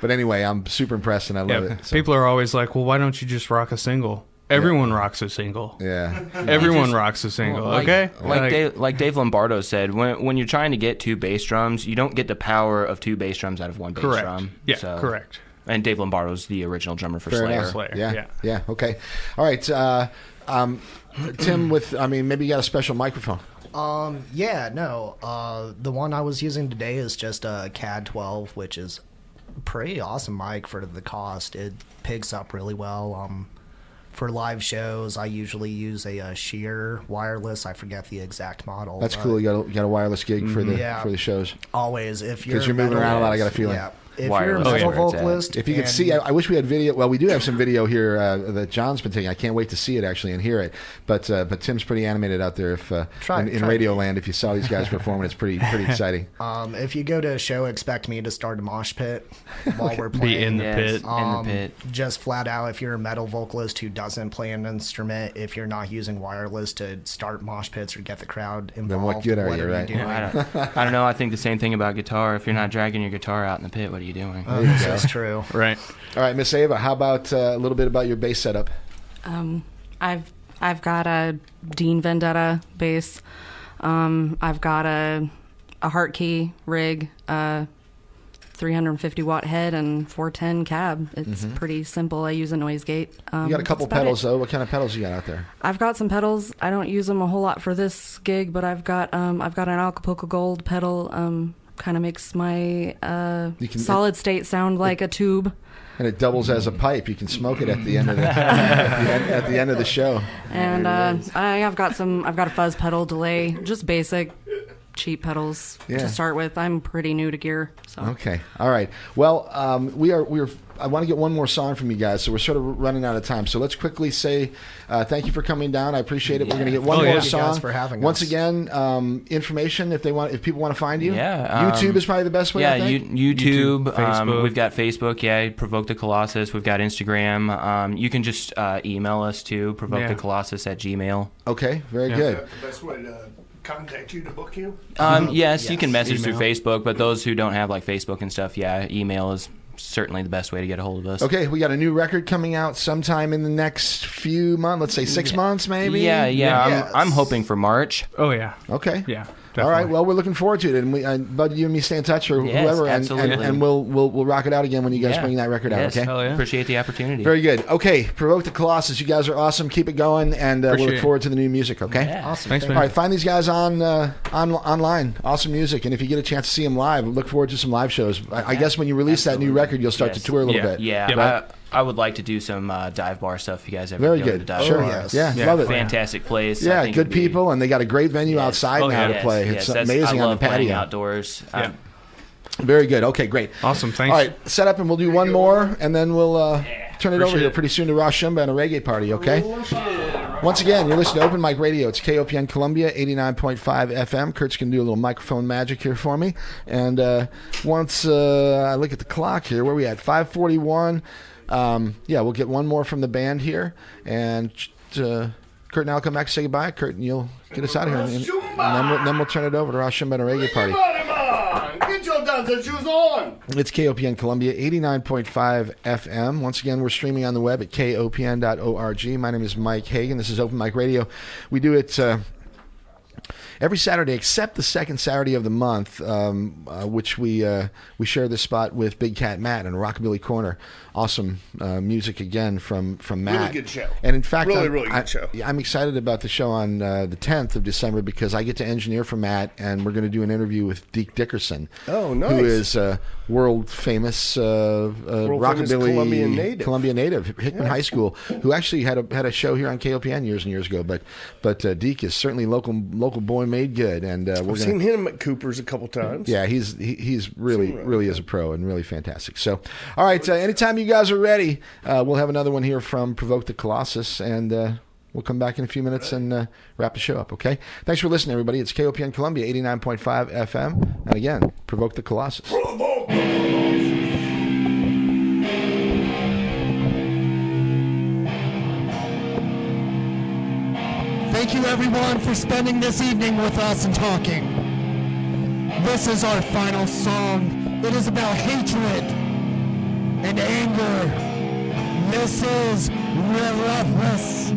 Speaker 1: anyway, I'm super impressed and I love it. So.
Speaker 5: People are always like, "Well, why don't you just rock a single?" Everyone rocks a single.
Speaker 1: Yeah.
Speaker 5: Everyone rocks a single. Okay.
Speaker 4: Like Dave Lombardo said, when you're trying to get two bass drums, you don't get the power of two bass drums out of one bass drum.
Speaker 5: Yeah. Correct.
Speaker 4: And Dave Lombardo's the original drummer for
Speaker 5: Slayer.
Speaker 1: Yeah. Okay. All right. Tim, maybe you got a special microphone.
Speaker 7: The one I was using today is just a CAD 12, which is a pretty awesome mic for the cost. It picks up really well. For live shows, I usually use a Sheer wireless. I forget the exact model.
Speaker 1: That's cool. You got a wireless gig for the shows.
Speaker 7: Always,
Speaker 1: because you're moving around a lot. I got a feeling.
Speaker 7: Yeah. if you're a
Speaker 4: wireless.
Speaker 7: metal
Speaker 4: is where it's at.
Speaker 7: vocalist,
Speaker 1: If you could
Speaker 7: and
Speaker 1: see, I wish we had video. Well, we do have some video here that John's been taking. I can't wait to see it actually and hear it. But Tim's pretty animated out there. If in Radio Land, if you saw these guys performing, it's pretty exciting.
Speaker 7: if you go to a show, expect me to start a mosh pit while we're playing.
Speaker 5: Be in the
Speaker 4: Yes,
Speaker 5: pit.
Speaker 4: in the pit.
Speaker 7: Just flat out, if you're a metal vocalist who doesn't play an instrument, if you're not using wireless to start mosh pits or get the crowd involved,
Speaker 1: Then what good are you, right?
Speaker 7: doing?
Speaker 4: I don't know. I think the same thing about guitar. If you're not dragging your guitar out in the pit, what are you doing?
Speaker 7: This is true.
Speaker 5: Right.
Speaker 1: All right, Miss Ava, how about a little bit about your bass setup?
Speaker 6: I've got a Dean Vendetta bass. I've got a Heart Key rig, 350 watt head and 410 cab. It's pretty simple. I use a noise gate.
Speaker 1: You got a couple
Speaker 6: that's about
Speaker 1: pedals
Speaker 6: it.
Speaker 1: though. What kind of pedals you got out there?
Speaker 6: I've got some pedals. I don't use them a whole lot for this gig, but I've got an Acapulco Gold pedal. Kind of makes my solid state sound like a tube.
Speaker 1: And it doubles as a pipe. You can smoke it at the end of the at the end of the show.
Speaker 6: And I've got a fuzz pedal delay, just basic cheap pedals
Speaker 1: Yeah.
Speaker 6: to start with. I'm pretty new to gear, so.
Speaker 1: Okay. All right. Well, we're. I want to get one more song from you guys, so we're sort of running out of time. So let's quickly say thank you for coming down. I appreciate it. We're going to get one more
Speaker 7: Thank you
Speaker 1: song.
Speaker 7: guys for having
Speaker 1: Once
Speaker 7: us.
Speaker 1: again, information if people want to find you.
Speaker 4: Yeah,
Speaker 1: YouTube is probably the best way.
Speaker 4: Yeah,
Speaker 1: I think.
Speaker 4: YouTube.
Speaker 5: Facebook.
Speaker 4: We've got Facebook. Yeah, Provoke the Colossus. We've got Instagram. You can just email us too. provokethecolossus@gmail.
Speaker 1: Okay. Very
Speaker 5: Yeah.
Speaker 1: good.
Speaker 2: The best way to contact you to book you?
Speaker 4: Yes, you can message
Speaker 5: Email.
Speaker 4: through Facebook, but those who don't have like Facebook and stuff, yeah, email is certainly the best way to get a hold of us.
Speaker 1: Okay, we got a new record coming out sometime in the next few months. Let's say 6 months, maybe.
Speaker 4: Yeah.
Speaker 1: Yes.
Speaker 4: I'm hoping for March.
Speaker 5: Oh yeah.
Speaker 1: Okay.
Speaker 5: Yeah.
Speaker 1: All right.
Speaker 5: definitely.
Speaker 1: Well, we're looking forward to it, and Bud, you and me stay in touch, or
Speaker 4: Yes,
Speaker 1: whoever,
Speaker 4: absolutely.
Speaker 1: and we'll rock it out again when you guys
Speaker 4: Yeah.
Speaker 1: bring that record out.
Speaker 4: Yes.
Speaker 1: Okay.
Speaker 5: Hell yeah.
Speaker 4: Appreciate the opportunity.
Speaker 1: Very good. Okay, Provoke the Colossus. You guys are awesome. Keep it going, and we'll
Speaker 5: Appreciate
Speaker 1: look
Speaker 5: it.
Speaker 1: forward to the new music. Okay.
Speaker 4: Yeah.
Speaker 7: Awesome.
Speaker 5: Thanks,
Speaker 7: Thank
Speaker 5: man.
Speaker 1: All right, find these guys online. Awesome music, and if you get a chance to see them live, look forward to some live shows. I guess when you release that new record, you'll start to
Speaker 4: Yes.
Speaker 1: tour a little
Speaker 5: Yeah.
Speaker 1: bit.
Speaker 4: Yeah,
Speaker 1: Right?
Speaker 4: I would like to do some dive bar stuff. If you guys ever
Speaker 1: Very
Speaker 4: go to
Speaker 1: good.
Speaker 4: the dive
Speaker 1: Sure.
Speaker 4: bar.
Speaker 7: yes.
Speaker 1: Yeah,
Speaker 5: Yeah.
Speaker 1: love it.
Speaker 4: Fantastic place. I
Speaker 1: Yeah,
Speaker 4: think
Speaker 1: good
Speaker 4: it'd be-
Speaker 1: people, and they got a great venue
Speaker 4: Yes.
Speaker 1: outside
Speaker 5: Oh,
Speaker 1: now
Speaker 5: yeah.
Speaker 1: to play.
Speaker 4: Yes,
Speaker 1: It's
Speaker 4: that's-
Speaker 1: amazing
Speaker 4: I
Speaker 1: on
Speaker 4: love
Speaker 1: the
Speaker 4: playing
Speaker 1: patio.
Speaker 4: outdoors.
Speaker 5: Yeah.
Speaker 1: Very good. Okay, great.
Speaker 5: Awesome. Thanks.
Speaker 1: All right, set up, and we'll do one more, and then we'll turn it over
Speaker 5: Appreciate
Speaker 1: here
Speaker 5: it.
Speaker 1: pretty soon to Rosh Shumba and a reggae party, okay? Once again, you're listening to Open Mic Radio. It's KOPN Columbia, 89.5 FM. Kurt's going to do a little microphone magic here for me. And once I look at the clock here, where are we at? 5:41. We'll get one more from the band here. And Kurt and I'll come back and say goodbye. Kurt, and you'll get us out of here. And then we'll turn it over to Rosh Shumba and a reggae party.
Speaker 2: Get your dancing shoes on!
Speaker 1: It's KOPN Columbia, 89.5 FM. Once again, we're streaming on the web at kopn.org. My name is Mike Hagan. This is Open Mic Radio. We do it every Saturday except the second Saturday of the month, which we share this spot with Big Cat Matt and Rockabilly Corner. Awesome music again from Matt.
Speaker 2: good show.
Speaker 1: And in fact,
Speaker 2: Really good show.
Speaker 1: I'm excited about the show on the 10th of December because I get to engineer for Matt, and we're going to do an interview with Deke Dickerson.
Speaker 2: Oh, nice.
Speaker 1: Who is world famous rockabilly
Speaker 2: Colombian native.
Speaker 1: Hickman High School, who actually had a show here on KOPN years and years ago. But Deke is certainly local boy made good, and
Speaker 2: I've seen him at Cooper's a couple times.
Speaker 1: yeah, he's really is a pro and really fantastic. So, all right, anytime you guys are ready, we'll have another one here from Provoke the Colossus, and we'll come back in a few minutes and wrap the show up, okay? Thanks for listening, everybody. It's KOPN Columbia, 89.5 FM, and again, Provoke the Colossus.
Speaker 9: Thank you, everyone, for spending this evening with us and talking. This is our final song. It is about hatred and anger. This is Relentless.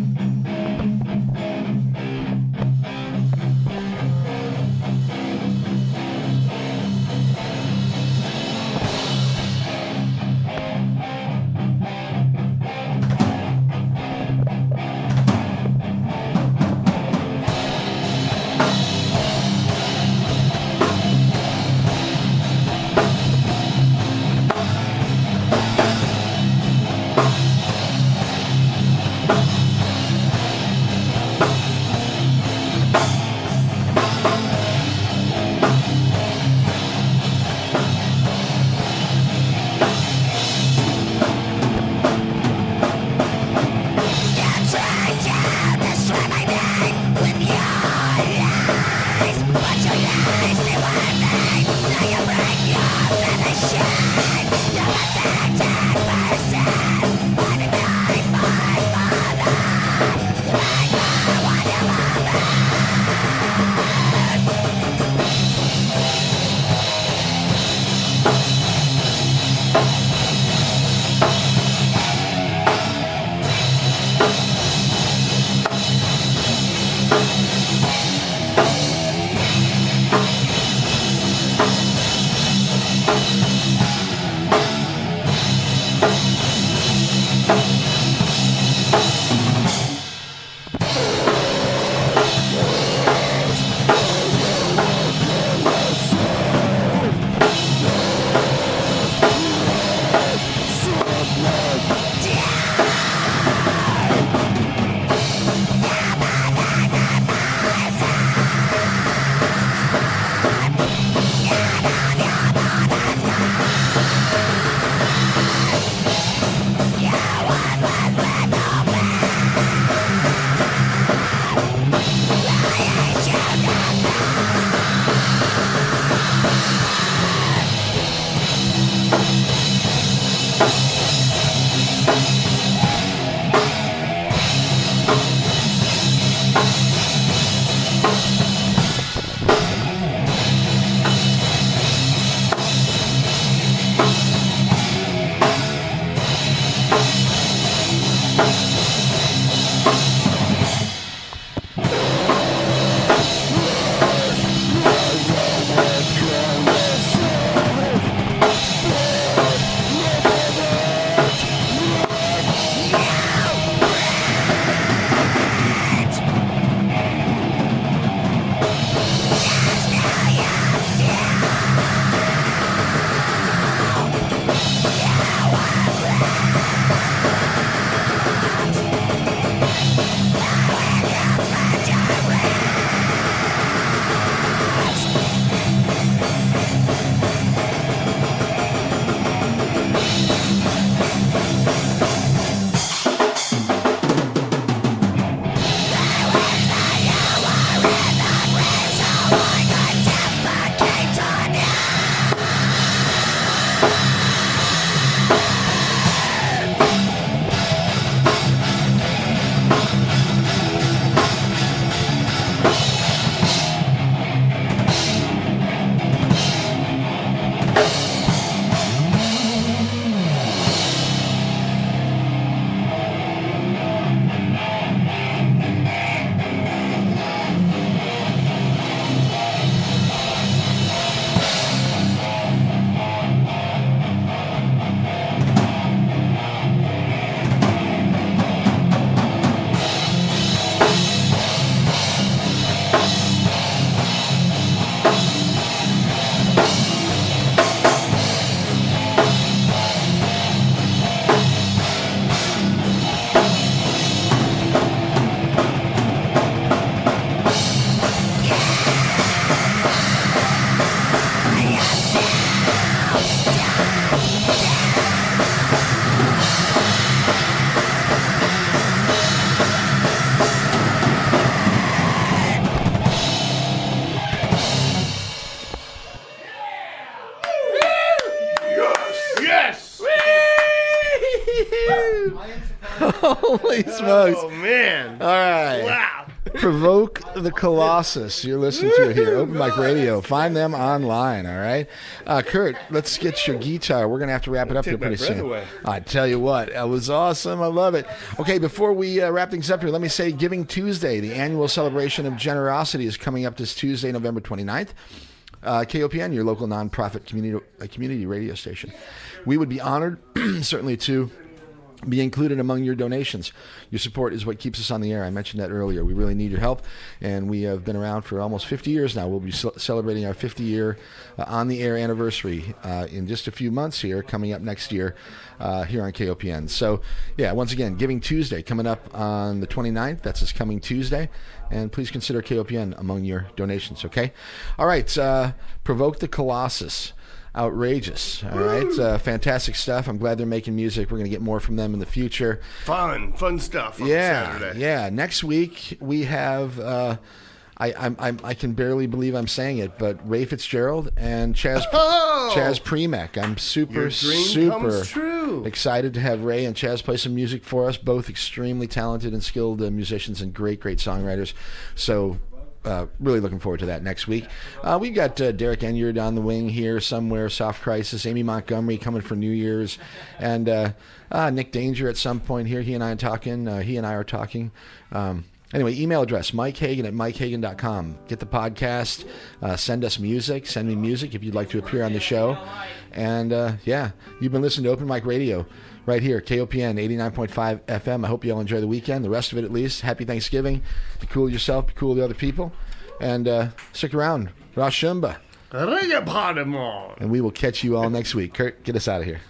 Speaker 2: Yes!
Speaker 1: Holy smokes.
Speaker 2: Oh, man.
Speaker 1: All right.
Speaker 2: Wow.
Speaker 1: Provoke the Colossus. You're listening to it here. Open Mic Radio. Find them online, all right? Kurt, let's get your guitar. We're going to have to wrap it up here pretty soon.
Speaker 2: away.
Speaker 1: I tell you what, that was awesome. I love it. Okay, before we wrap things up here, let me say Giving Tuesday, the annual celebration of generosity, is coming up this Tuesday, November 29th. KOPN, your local nonprofit community radio station. We would be honored, certainly, to be included among your donations. Your support is what keeps us on the air. I mentioned that earlier. We really need your help, and we have been around for almost 50 years now. We'll be celebrating our 50-year on-the-air anniversary in just a few months here, coming up next year here on KOPN. So, yeah, once again, Giving Tuesday coming up on the 29th. That's this coming Tuesday. And please consider KOPN among your donations, okay? All right, Provoke the Colossus. Outrageous. All right. Fantastic stuff. I'm glad they're making music. We're going to get more from them in the future.
Speaker 2: Fun stuff on Saturday.
Speaker 1: Yeah. Next week we have I can barely believe I'm saying it, but Ray Fitzgerald and Chaz Premek. I'm super excited to have Ray and Chaz play some music for us. Both extremely talented and skilled musicians and great songwriters. So really looking forward to that next week. We've got Derek Enyard on the wing here somewhere, Soft Crisis, Amy Montgomery coming for New Year's, and Nick Danger at some point here. He and I are talking. Anyway, email address, Mike Hagan at MikeHagan.com. Get the podcast. Send us music. Send me music if you'd like to appear on the show. And, you've been listening to Open Mic Radio right here, KOPN 89.5 FM. I hope you all enjoy the weekend, the rest of it at least. Happy Thanksgiving. Be cool to yourself. Be cool to other people. And stick around. Rosh Shumba. And we will catch you all next week. Kurt, get us out of here.